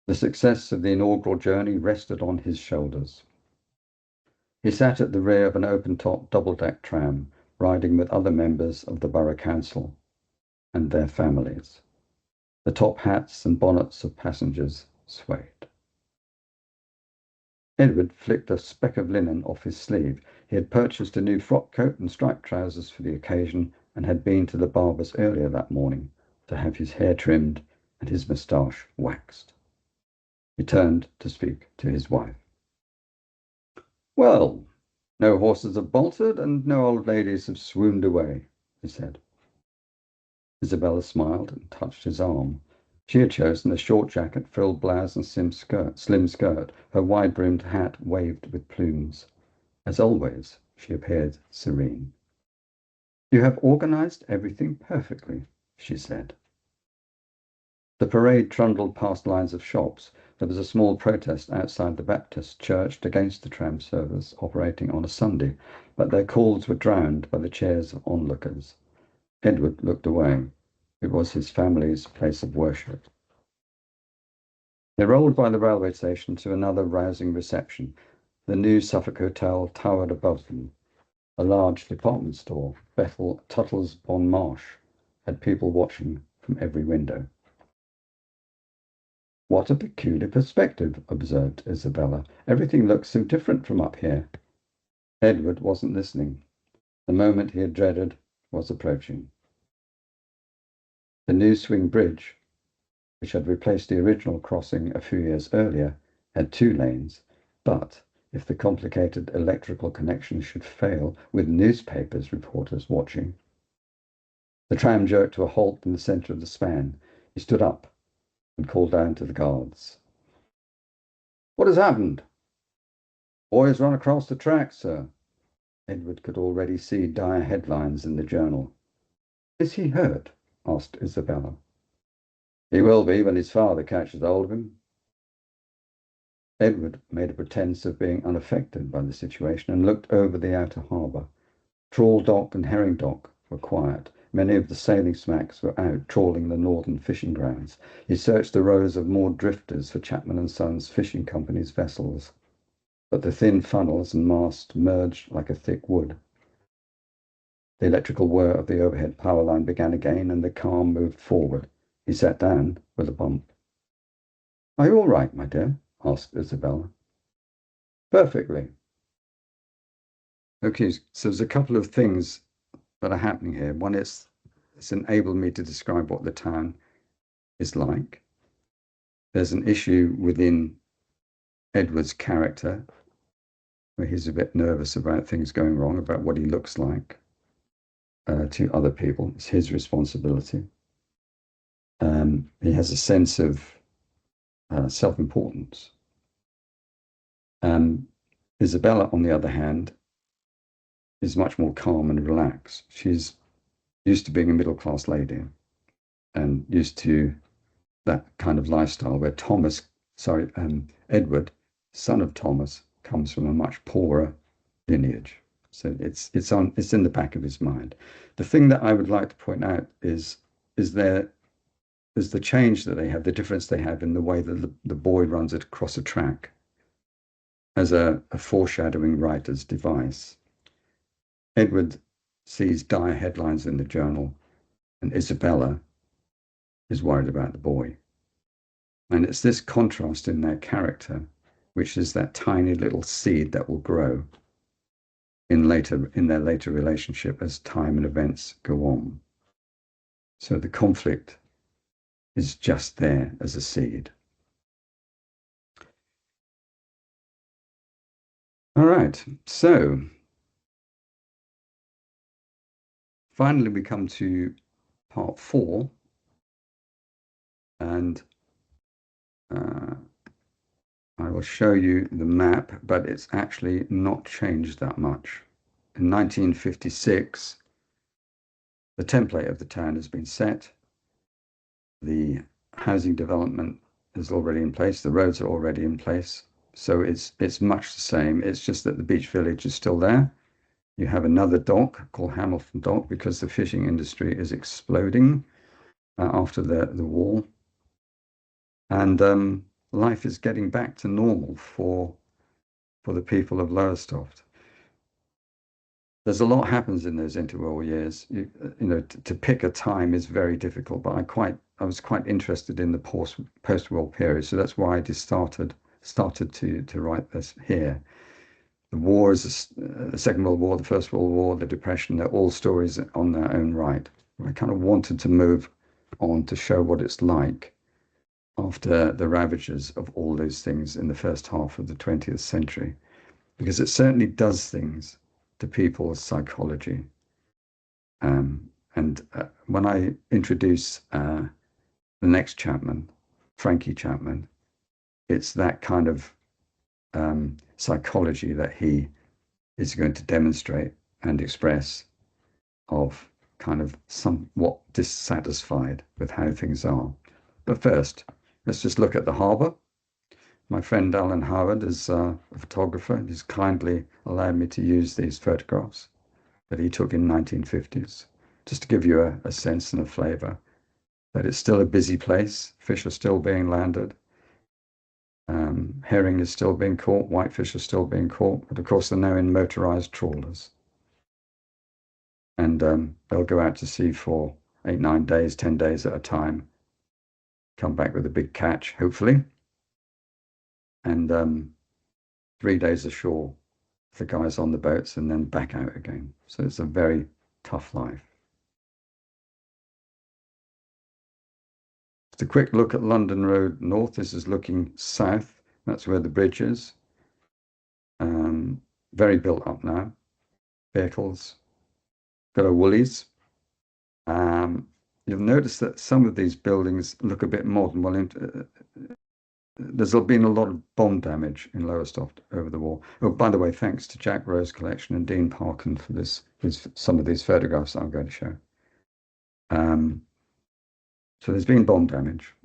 The success of the inaugural journey rested on his shoulders. He sat at the rear of an open-top double-deck tram, riding with other members of the Borough Council and their families. The top hats and bonnets of passengers swayed. Edward flicked a speck of linen off his sleeve. He had purchased a new frock coat and striped trousers for the occasion, and had been to the barber's earlier that morning to have his hair trimmed and his moustache waxed. He turned to speak to his wife. "Well, no horses have bolted, and no old ladies have swooned away," he said. Isabella smiled and touched his arm. She had chosen a short jacket, frilled blouse, and slim skirt. Her wide-brimmed hat waved with plumes. As always, she appeared serene. "You have organized everything perfectly," she said. The parade trundled past lines of shops. There was a small protest outside the Baptist church against the tram service operating on a Sunday, but their calls were drowned by the cheers of onlookers. Edward looked away. It was his family's place of worship. They rolled by the railway station to another rousing reception. The new Suffolk Hotel towered above them. A large department store, Tuttle's Bon Marche, had people watching from every window. "What a peculiar perspective," observed Isabella. "Everything looks so different from up here." Edward wasn't listening. The moment he had dreaded was approaching. The new swing bridge, which had replaced the original crossing a few years earlier, had 2 lanes, but if the complicated electrical connection should fail, with newspapers reporters watching. The tram jerked to a halt in the centre of the span. He stood up and called down to the guards. "What has happened?" "Boy's run across the tracks, sir." Edward could already see dire headlines in the journal. "Is he hurt?" asked Isabella. "He will be when his father catches hold of him." Edward made a pretence of being unaffected by the situation and looked over the outer harbour. Trawl dock and herring dock were quiet. Many of the sailing smacks were out trawling the northern fishing grounds. He searched the rows of moored drifters for Chapman and Sons Fishing Company's vessels, but the thin funnels and masts merged like a thick wood. The electrical whir of the overhead power line began again, and the car moved forward. He sat down with a bump. "Are you all right, my dear?" asked Isabella. "Perfectly." Okay, so there's a couple of things that are happening here. One is it's enabled me to describe what the town is like. There's an issue within Edward's character where he's a bit nervous about things going wrong, about what he looks like to other people. It's his responsibility. He has a sense of self-importance. Isabella, on the other hand, is much more calm and relaxed. She's used to being a middle-class lady and used to that kind of lifestyle where Edward, son of Thomas, comes from a much poorer lineage. So it's in the back of his mind. The thing that I would like to point out is the change that they have, the difference they have in the way that the boy runs it across a track as a foreshadowing writer's device. Edward sees dire headlines in the journal, and Isabella is worried about the boy. And it's this contrast in their character, which is that tiny little seed that will grow in their later relationship as time and events go on. So the conflict is just there as a seed. All right, so finally we come to part 4, and I will show you the map, but it's actually not changed that much. In 1956, the template of the town has been set. The housing development is already in place. The roads are already in place. So it's much the same. It's just that the beach village is still there. You have another dock called Hamilton Dock because the fishing industry is exploding after the war. And life is getting back to normal for the people of Lowestoft. There's a lot happens in those interwar years. You know, to pick a time is very difficult, but I was quite interested in the post-war period, so that's why I just started to write this here. The wars, the Second World War, the First World War, the Depression, they're all stories on their own right. I kind of wanted to move on to show what it's like after the ravages of all those things in the first half of the 20th century, because it certainly does things to people's psychology. And when I introduce the next Chapman, Frankie Chapman, it's that kind of psychology that he is going to demonstrate and express, of kind of somewhat dissatisfied with how things are. But first, let's just look at the harbour. My friend Alan Howard is a photographer. He's kindly allowed me to use these photographs that he took in 1950s, just to give you a sense and a flavour that it's still a busy place. Fish are still being landed. Herring is still being caught. Whitefish are still being caught. But of course, they're now in motorised trawlers. And they'll go out to sea for 8, 9 days, 10 days at a time, come back with a big catch, hopefully. And 3 days ashore, the guys on the boats, and then back out again. So it's a very tough life. Just a quick look at London Road North. This is looking south. That's where the bridge is. Very built up now. Vehicles. Got a Woolies. You'll notice that some of these buildings look a bit modern. Well, there's been a lot of bomb damage in Lowestoft over the war. Oh, by the way, thanks to Jack Rose Collection and Dean Parkin for some of these photographs that I'm going to show. So there's been bomb damage,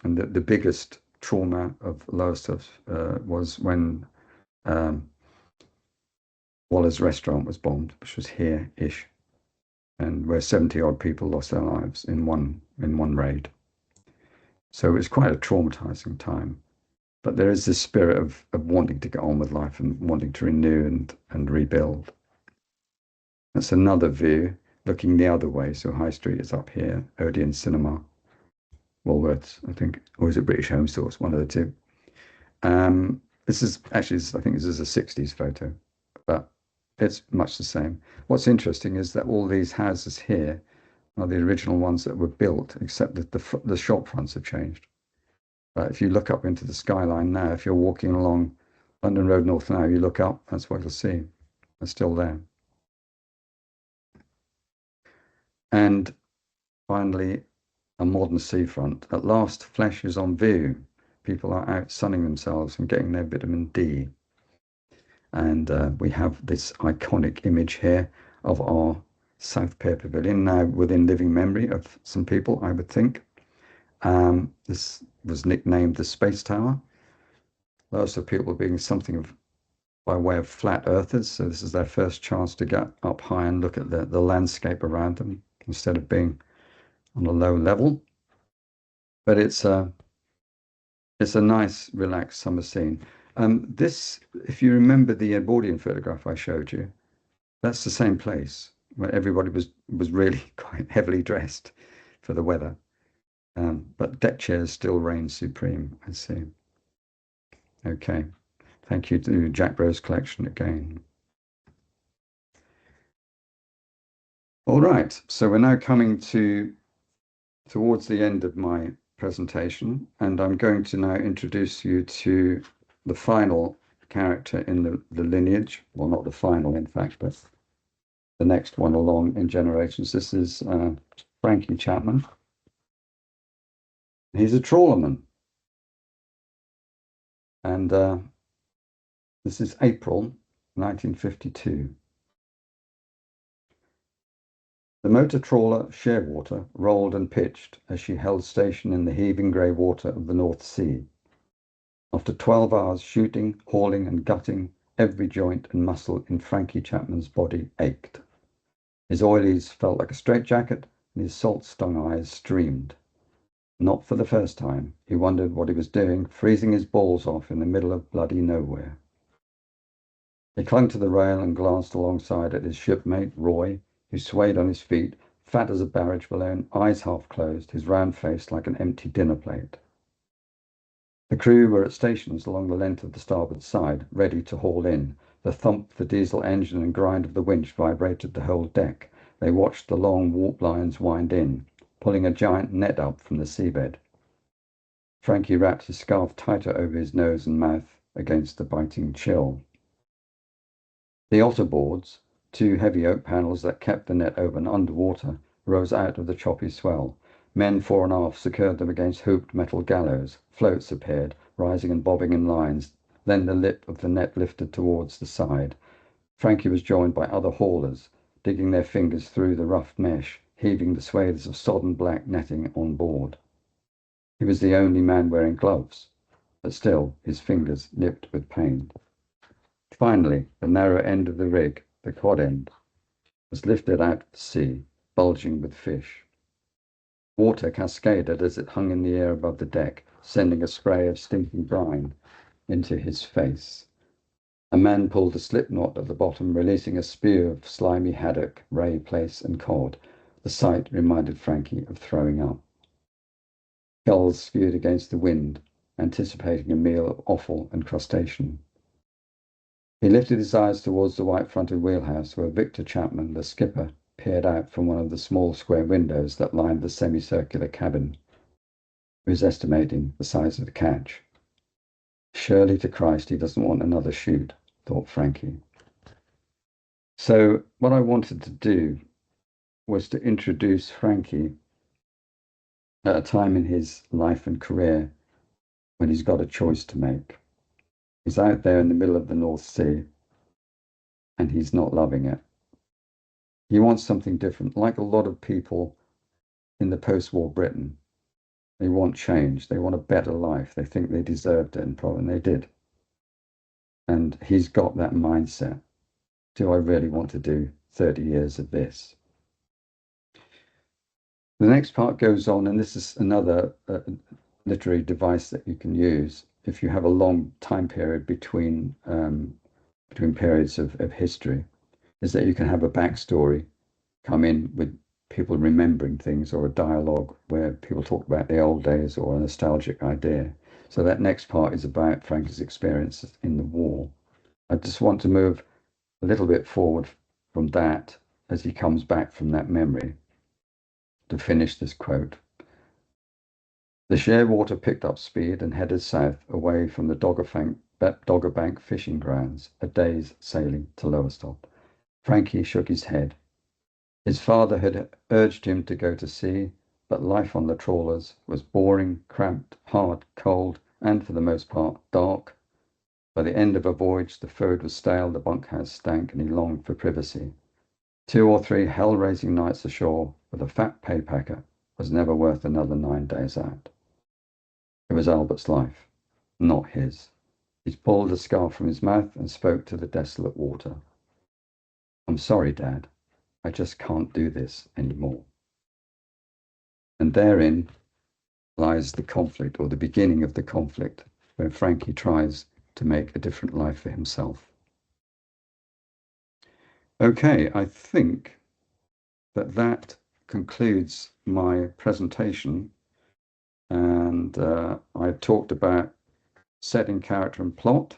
and the biggest trauma of Lowestoft was when Waller's restaurant was bombed, which was here-ish, and where 70-odd people lost their lives in one raid. So it was quite a traumatizing time. But there is this spirit of wanting to get on with life and wanting to renew and rebuild. That's another view, looking the other way. So High Street is up here, Odeon Cinema, Woolworths, I think, or is it British Home Stores? One of the two. This is actually, I think this is a 60s photo, but it's much the same. What's interesting is that all these houses here are the original ones that were built, except that the shop fronts have changed. But if you look up into the skyline now, if you're walking along London Road North now, you look up, that's what you'll see. They're still there. And finally, a modern seafront. At last, flesh is on view. People are out sunning themselves and getting their vitamin D. And we have this iconic image here of our South Pier Pavilion, now within living memory of some people, I would think. This was nicknamed the Space Tower. Lots of people being something of by way of flat earthers, so this is their first chance to get up high and look at the landscape around them instead of being on a low level. But it's a nice, relaxed summer scene. This, if you remember the Edwardian photograph I showed you, that's the same place where everybody was really quite heavily dressed for the weather. But deck chairs still reign supreme, I see. Okay, thank you to Jack Rose Collection again. All right, so we're now coming towards the end of my presentation, and I'm going to now introduce you to the final character in the lineage. Well, not the final, in fact, but the next one along in generations. This is Frankie Chapman. He's a trawlerman. And this is April 1952. The motor trawler Shearwater rolled and pitched as she held station in the heaving grey water of the North Sea. After 12 hours shooting, hauling and gutting, every joint and muscle in Frankie Chapman's body ached. His oilies felt like a straitjacket and his salt-stung eyes streamed. Not for the first time, he wondered what he was doing, freezing his balls off in the middle of bloody nowhere. He clung to the rail and glanced alongside at his shipmate, Roy, who swayed on his feet, fat as a barrage balloon, eyes half closed, his round face like an empty dinner plate. The crew were at stations along the length of the starboard side, ready to haul in. The thump of the diesel engine and grind of the winch vibrated the whole deck. They watched the long warp lines wind in, pulling a giant net up from the seabed. Frankie wrapped his scarf tighter over his nose and mouth against the biting chill. The otter boards, two heavy oak panels that kept the net open underwater, rose out of the choppy swell. Men fore and aft secured them against hooped metal gallows. Floats appeared, rising and bobbing in lines. Then the lip of the net lifted towards the side. Frankie was joined by other haulers, digging their fingers through the rough mesh, heaving the swathes of sodden black netting on board. He was the only man wearing gloves, but still his fingers nipped with pain. Finally, the narrow end of the rig, the quad end, was lifted out of the sea, bulging with fish. Water cascaded as it hung in the air above the deck, sending a spray of stinking brine into his face. A man pulled a slip knot at the bottom, releasing a spew of slimy haddock, ray, plaice, and cod. The sight reminded Frankie of throwing up. Gulls spewed against the wind, anticipating a meal of offal and crustacean. He lifted his eyes towards the white-fronted wheelhouse where Victor Chapman, the skipper, peered out from one of the small square windows that lined the semicircular cabin. He was estimating the size of the catch. Surely to Christ he doesn't want another shoot, thought Frankie. So what I wanted to do was to introduce Frankie at a time in his life and career when he's got a choice to make. He's out there in the middle of the North Sea and he's not loving it. He wants something different. Like a lot of people in the post-war Britain, they want change. They want a better life. They think they deserved it, and probably they did. And he's got that mindset. Do I really want to do 30 years of this? The next part goes on, and this is another literary device that you can use if you have a long time period between periods of history, is that you can have a backstory come in with people remembering things, or a dialogue where people talk about the old days or a nostalgic idea. So that next part is about Frankie's experiences in the war. I just want to move a little bit forward from that as he comes back from that memory to finish this quote. The Shearwater picked up speed and headed south away from the Doggerbank fishing grounds, a day's sailing to Lowestoft. Frankie shook his head. His father had urged him to go to sea, but life on the trawlers was boring, cramped, hard, cold, and for the most part, dark. By the end of a voyage, the food was stale, the bunkhouse stank, and he longed for privacy. 2 or 3 hell-raising nights ashore with a fat pay packet was never worth another 9 days out. It was Albert's life, not his. He pulled the scarf from his mouth and spoke to the desolate water. "I'm sorry, Dad. I just can't do this anymore." And therein lies the conflict, or the beginning of the conflict, where Frankie tries to make a different life for himself. Okay, I think that concludes my presentation. And I've talked about setting, character and plot,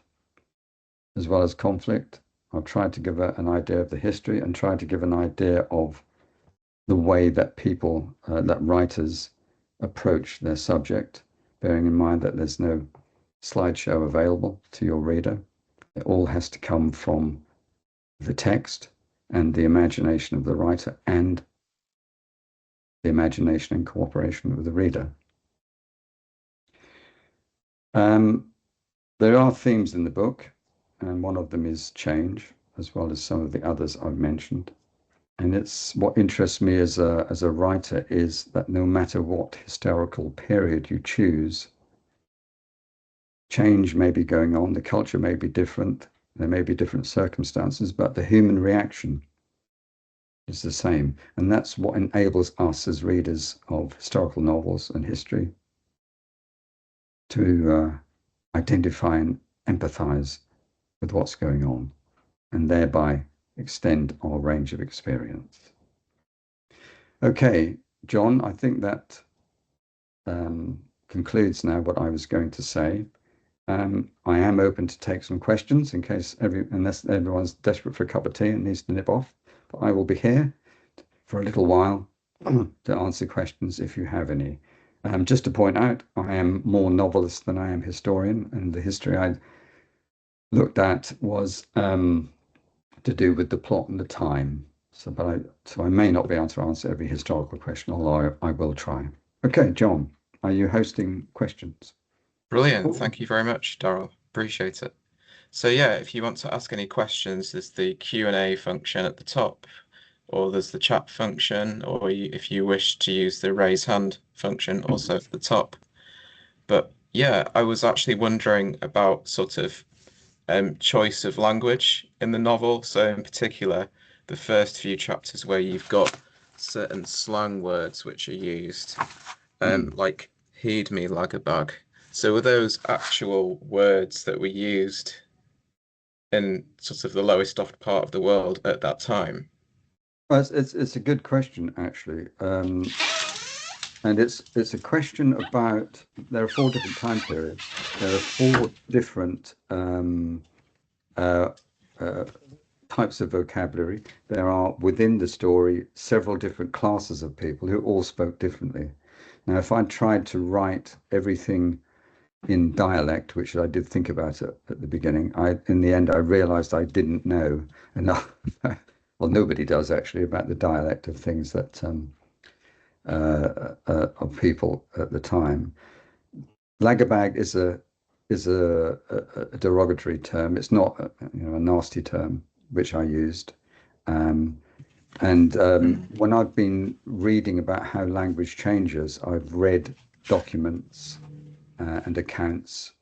as well as conflict. I've tried to give an idea of the history and tried to give an idea of the way that people, that writers approach their subject, bearing in mind that there's no slideshow available to your reader. It all has to come from the text and the imagination of the writer and the imagination and cooperation with the reader. There are themes in the book, and one of them is change, as well as some of the others I've mentioned. And it's what interests me as a writer is that no matter what historical period you choose, change may be going on, the culture may be different, there may be different circumstances, but the human reaction is the same. And that's what enables us as readers of historical novels and history to identify and empathize with what's going on, and thereby extend our range of experience. Okay, John, I think that concludes now what I was going to say. I am open to take some questions in case unless everyone's desperate for a cup of tea and needs to nip off. But I will be here for a little while to answer questions if you have any. Just to point out, I am more novelist than I am historian, and the history I looked at was to do with the plot and the time. So I may not be able to answer every historical question, although I will try. Okay, John, are you hosting questions? Brilliant. Thank you very much, Daryl. Appreciate it. So yeah, if you want to ask any questions, there's the Q&A function at the top, or there's the chat function, or if you wish to use the raise hand function also at the top. But yeah, I was actually wondering about sort of choice of language in the novel. So in particular, the first few chapters where you've got certain slang words which are used, like heed me like a bug. So were those actual words that were used in sort of the Lowestoft part of the world at that time? Well, it's a good question, actually. And it's a question about, there are 4 different time periods. There are 4 different types of vocabulary. There are within the story several different classes of people who all spoke differently. Now, if I tried to write everything in dialect, which I did think about it at the beginning, in the end I realized I didn't know enough. Well, nobody does actually, about the dialect of things that of people at the time. Lagabag is a derogatory term. It's not a nasty term, which I used. When I've been reading about how language changes, I've read documents and accounts,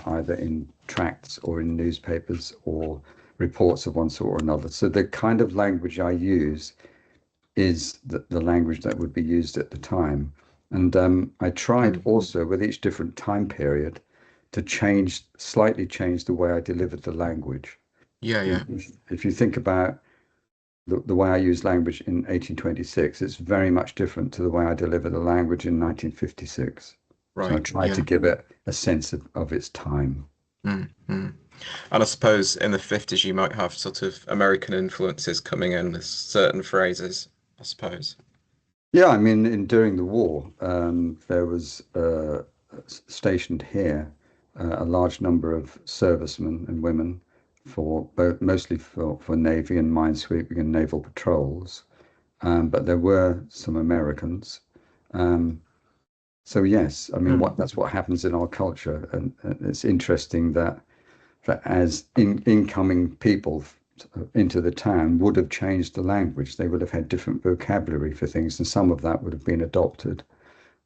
either in tracts or in newspapers or reports of one sort or another. So the kind of language I use is the language that would be used at the time. And I tried also with each different time period to slightly change the way I delivered the language. Yeah. If you think about the way I use language in 1826, it's very much different to the way I deliver the language in 1956. Right. So I tried to give it a sense of its time. And I suppose in the 50s you might have sort of American influences coming in with certain phrases, I suppose. Yeah, I mean, during the war, there was stationed here a large number of servicemen and women mostly for Navy and minesweeping and naval patrols, but there were some Americans. So yes, I mean, that's what happens in our culture, and it's interesting that as incoming people into the town would have changed the language. They would have had different vocabulary for things, and some of that would have been adopted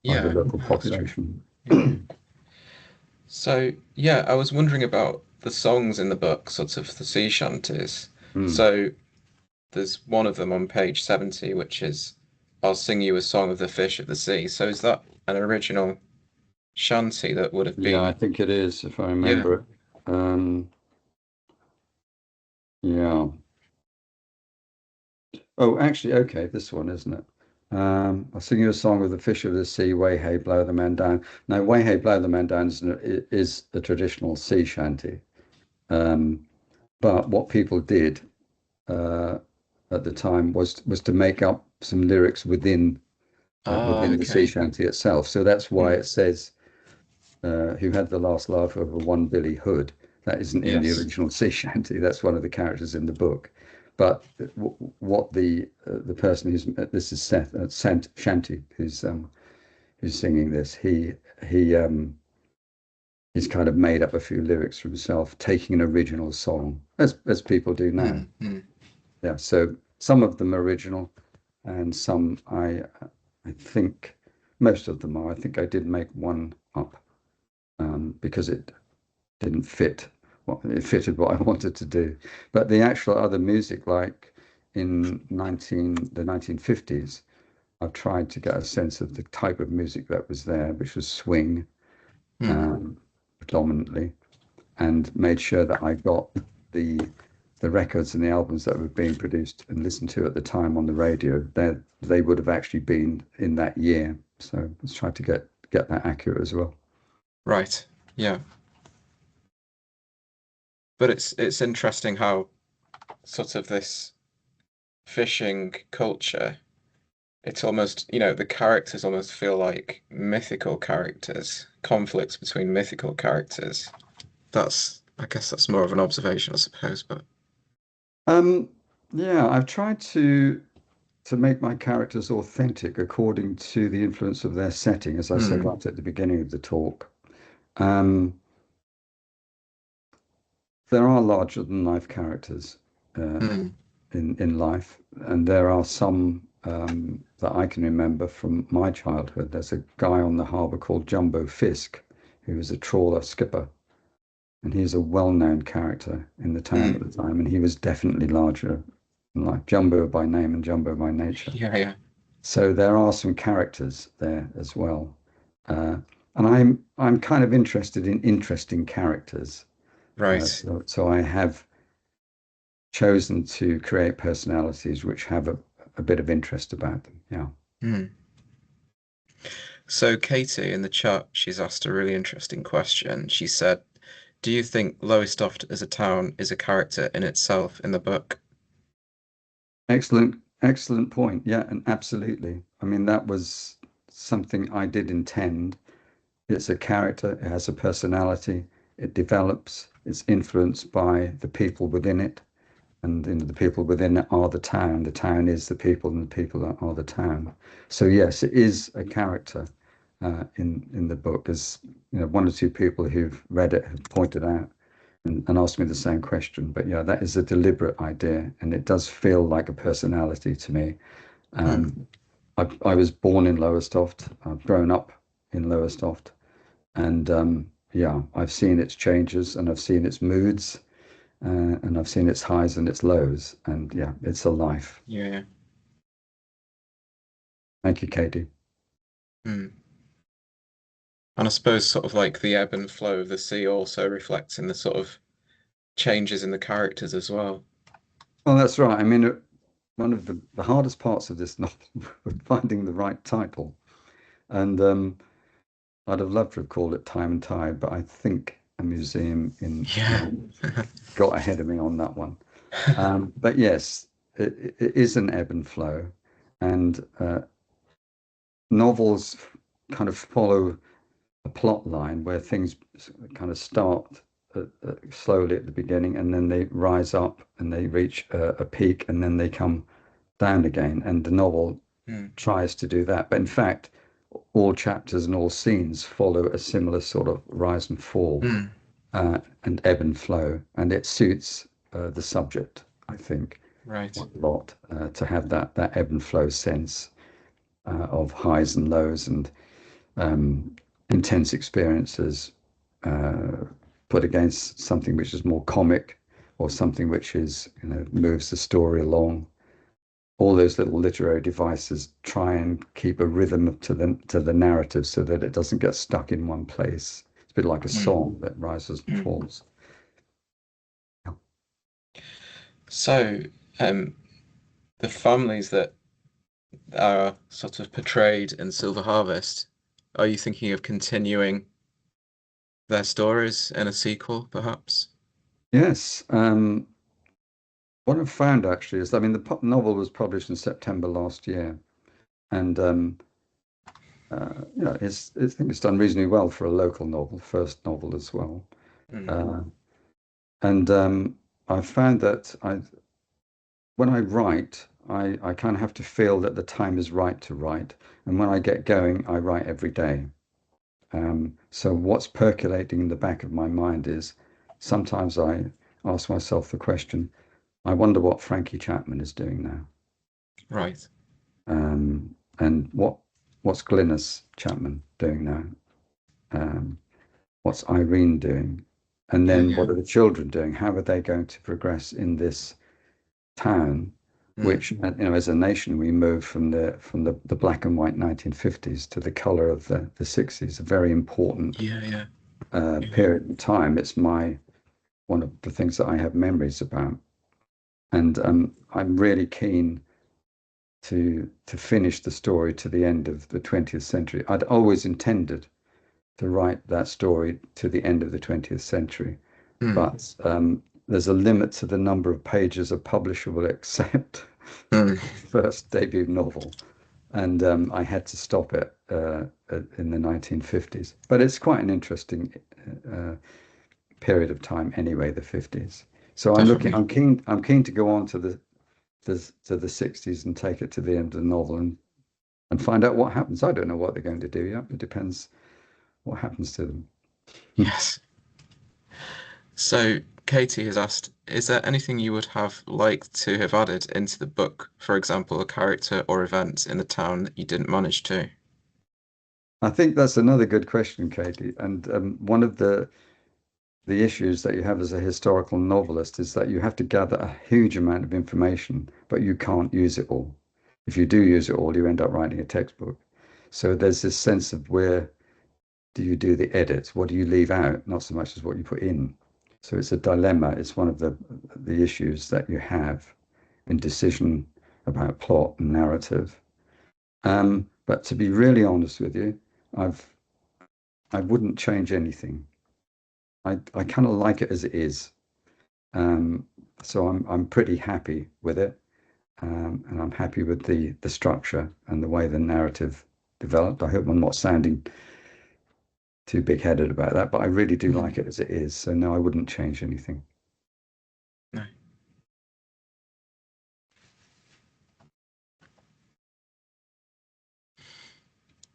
by the local population. So yeah, I was wondering about the songs in the book, sort of the sea shanties. So there's one of them on page 70, which is I'll sing you a song of the fish of the sea. So is that an original shanty that would have been? Yeah, I think it is, if I remember it. Yeah. Oh, actually, okay, this one, isn't it? I'll sing you a song of the fish of the sea, way hey, blow the man down. Now, way hey, blow the man down is a traditional sea shanty. But what people did at the time was to make up some lyrics within the sea shanty itself. So that's why it says, who had the last laugh over one Billy Hood. That isn't in the Yes. original sea shanty. That's one of the characters in the book. But what the person who's this is Seth Shanty who's singing this. He's kind of made up a few lyrics for himself, taking an original song, as people do now. Yeah. So some of them are original, and some I think most of them are. I think I did make one up because it didn't fit. It fitted what I wanted to do. But the actual other music, like in the 1950s, I've tried to get a sense of the type of music that was there, which was swing predominantly, and made sure that I got the records and the albums that were being produced and listened to at the time on the radio. They would have actually been in that year. So let's try to get that accurate as well. Right. Yeah. But it's interesting how sort of this fishing culture, it's almost, the characters almost feel like mythical characters, conflicts between mythical characters. I guess that's more of an observation, I suppose, but Yeah, I've tried to make my characters authentic according to the influence of their setting, as I said right at the beginning of the talk. There are larger than life characters in life, and there are some that I can remember from my childhood. There's a guy on the harbour called Jumbo Fisk, who was a trawler skipper, and he's a well-known character in the town at the time, and he was definitely larger than life. Jumbo by name and Jumbo by nature. Yeah. So there are some characters there as well, and I'm kind of interested in interesting characters. Right. So I have chosen to create personalities which have a bit of interest about them. Yeah. So Katie in the chat, she's asked a really interesting question. She said, "Do you think Lowestoft as a town is a character in itself in the book?" Excellent point. Yeah, and absolutely. I mean, that was something I did intend. It's a character, it has a personality, it develops, it's influenced by the people within it, and the people within it are the town. The town is the people, and the people are the town. So yes, it is a character in the book. As one or two people who've read it have pointed out and asked me the same question. But yeah, that is a deliberate idea, and it does feel like a personality to me. I was born in Lowestoft. I've grown up in Lowestoft, and yeah, I've seen its changes, and I've seen its moods, and I've seen its highs and its lows, and yeah, it's a life. Yeah. Thank you, Katie. And I suppose sort of like the ebb and flow of the sea also reflects in the sort of changes in the characters as well. Well, that's right. I mean, one of the hardest parts of this novel was finding the right title, and I'd have loved to have called it Time and Tide, but I think a museum in got ahead of me on that one. But yes, it is an ebb and flow, and novels kind of follow a plot line where things kind of start slowly at the beginning, and then they rise up and they reach a peak, and then they come down again. And the novel tries to do that. But in fact, all chapters and all scenes follow a similar sort of rise and fall and ebb and flow. And it suits the subject, I think, Right. a lot to have that ebb and flow sense of highs and lows and intense experiences put against something which is more comic or something which is, moves the story along. All those little literary devices try and keep a rhythm to the narrative so that it doesn't get stuck in one place. It's a bit like a song that rises and falls. So, the families that are sort of portrayed in Silver Harvest, are you thinking of continuing their stories in a sequel, perhaps? Yes. What I've found actually is, I mean, the novel was published in September last year, and I think it's done reasonably well for a local novel, first novel as well. And I've found that when I write, I kind of have to feel that the time is right to write. And when I get going, I write every day. So what's percolating in the back of my mind is sometimes I ask myself the question, I wonder what Frankie Chapman is doing now. Right. And what's Glynis Chapman doing now? What's Irene doing? And then what are the children doing? How are they going to progress in this town, which, you know, as a nation, we moved from the black and white 1950s to the color of the 60s, a very important period in time. It's one of the things that I have memories about. And I'm really keen to finish the story to the end of the 20th century. I'd always intended to write that story to the end of the 20th century, but there's a limit to the number of pages a publisher will accept first debut novel, and I had to stop it in the 1950s. But it's quite an interesting period of time anyway, the 50s. So I'm keen to go on to the 60s and take it to the end of the novel and find out what happens. I don't know what they're going to do yet. It depends what happens to them. Yes. So Katie has asked, is there anything you would have liked to have added into the book? For example, a character or event in the town that you didn't manage to? I think that's another good question, Katie. And one of the issues that you have as a historical novelist is that you have to gather a huge amount of information, but you can't use it all. If you do use it all, you end up writing a textbook. So there's this sense of where do you do the edits? What do you leave out? Not so much as what you put in. So it's a dilemma. It's one of the issues that you have in decision about plot and narrative. But to be really honest with you, I wouldn't change anything. I kind of like it as it is. So I'm pretty happy with it. And I'm happy with the structure and the way the narrative developed. I hope I'm not sounding too big-headed about that, but I really do like it as it is. So no, I wouldn't change anything. No.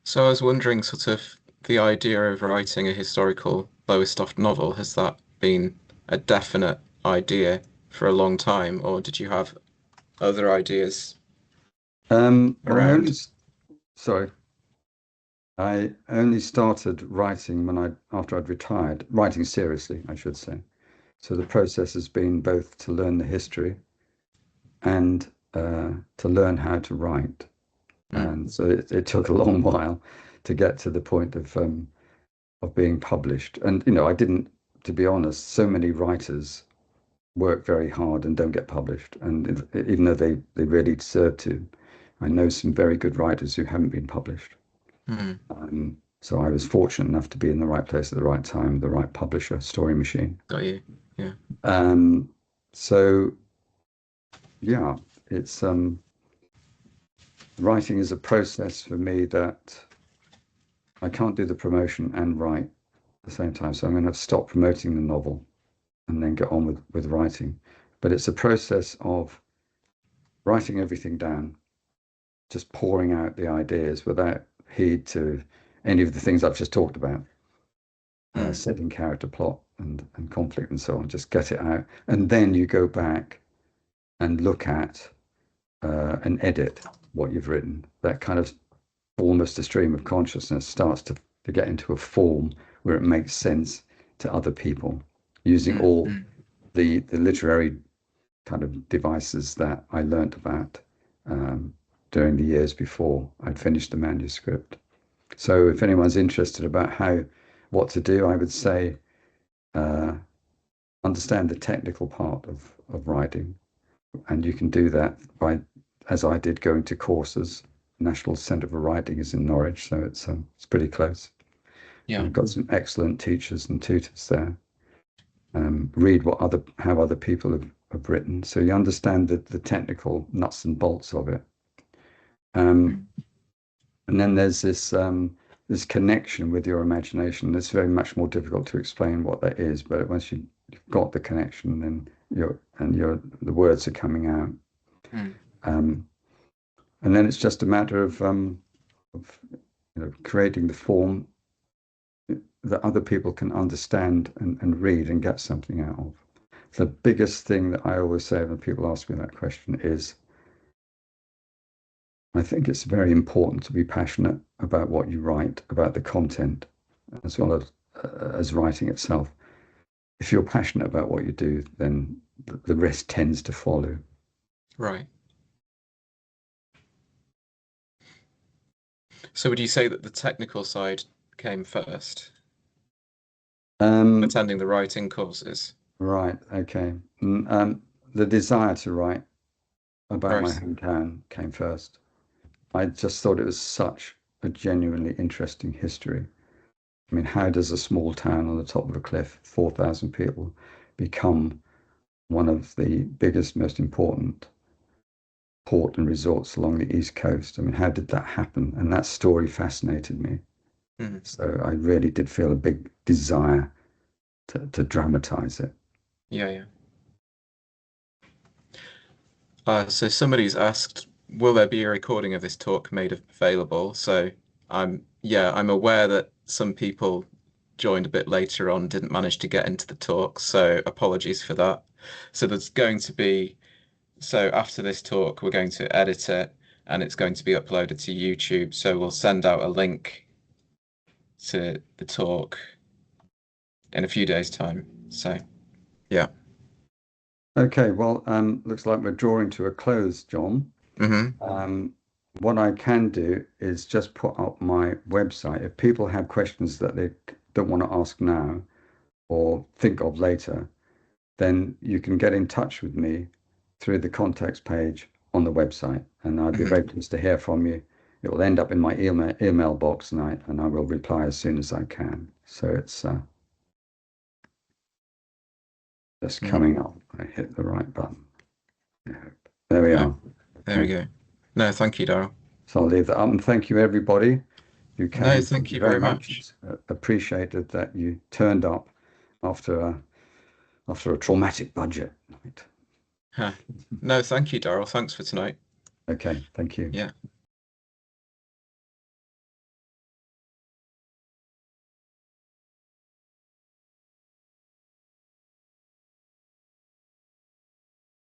So I was wondering, sort of, the idea of writing a historical Lowestoft novel, has that been a definite idea for a long time, or did you have other ideas around? I only started writing after I'd retired, writing seriously, I should say. So the process has been both to learn the history and to learn how to write. And so it took a long while to get to the point of being published. And you know, I didn't, to be honest, so many writers work very hard and don't get published. And even though they really deserve to, I know some very good writers who haven't been published. So I was fortunate enough to be in the right place at the right time, the right publisher, Story Machine. Got you. Yeah. So yeah, it's writing is a process for me that I can't do the promotion and write at the same time. So I'm going to have to stop promoting the novel and then get on with writing. But it's a process of writing everything down, just pouring out the ideas without heed to any of the things I've just talked about, setting character, plot, and conflict and so on. Just get it out. And then you go back and look at and edit what you've written. That kind of almost a stream of consciousness starts to get into a form where it makes sense to other people using all the literary kind of devices that I learnt about during the years before I'd finished the manuscript. So if anyone's interested about what to do, I would say understand the technical part of writing. And you can do that by, as I did, going to courses. National Centre for Writing is in Norwich, so it's pretty close. Yeah. I've got some excellent teachers and tutors there. Read how other people have written, so you understand the technical nuts and bolts of it. And then there's this connection with your imagination. It's very much more difficult to explain what that is, but once you've got the connection, then the words are coming out. And then it's just a matter of creating the form that other people can understand and read and get something out of. The biggest thing that I always say when people ask me that question is, I think it's very important to be passionate about what you write, about the content, as well as writing itself. If you're passionate about what you do, then the rest tends to follow. Right. So would you say that the technical side came first? Attending the writing courses? Right, okay. The desire to write about my hometown came first. I just thought it was such a genuinely interesting history. I mean, how does a small town on the top of a cliff, 4,000 people, become one of the biggest, most important port and resorts along the East Coast? I mean, how did that happen? And that story fascinated me. So I really did feel a big desire to dramatize it. Yeah. So somebody's asked, will there be a recording of this talk made available? So I'm aware that some people joined a bit later on, didn't manage to get into the talk, so apologies for that. So there's going to be, so after this talk, we're going to edit it and it's going to be uploaded to YouTube. So we'll send out a link to the talk in a few days' time. So, yeah. Okay, well, looks like we're drawing to a close, John. What I can do is just put up my website. If people have questions that they don't want to ask now or think of later, then you can get in touch with me through the contacts page on the website, and I'd be very pleased to hear from you. It will end up in my email box, and I will reply as soon as I can. So it's just coming up. I hit the right button. There we are. There we go. No, thank you, Daryl. So I'll leave that up, and thank you everybody who came. No, thank you very much. It's appreciated that you turned up after a traumatic budget night. No, thank you, Daryl. Thanks for tonight. Okay, thank you. Yeah.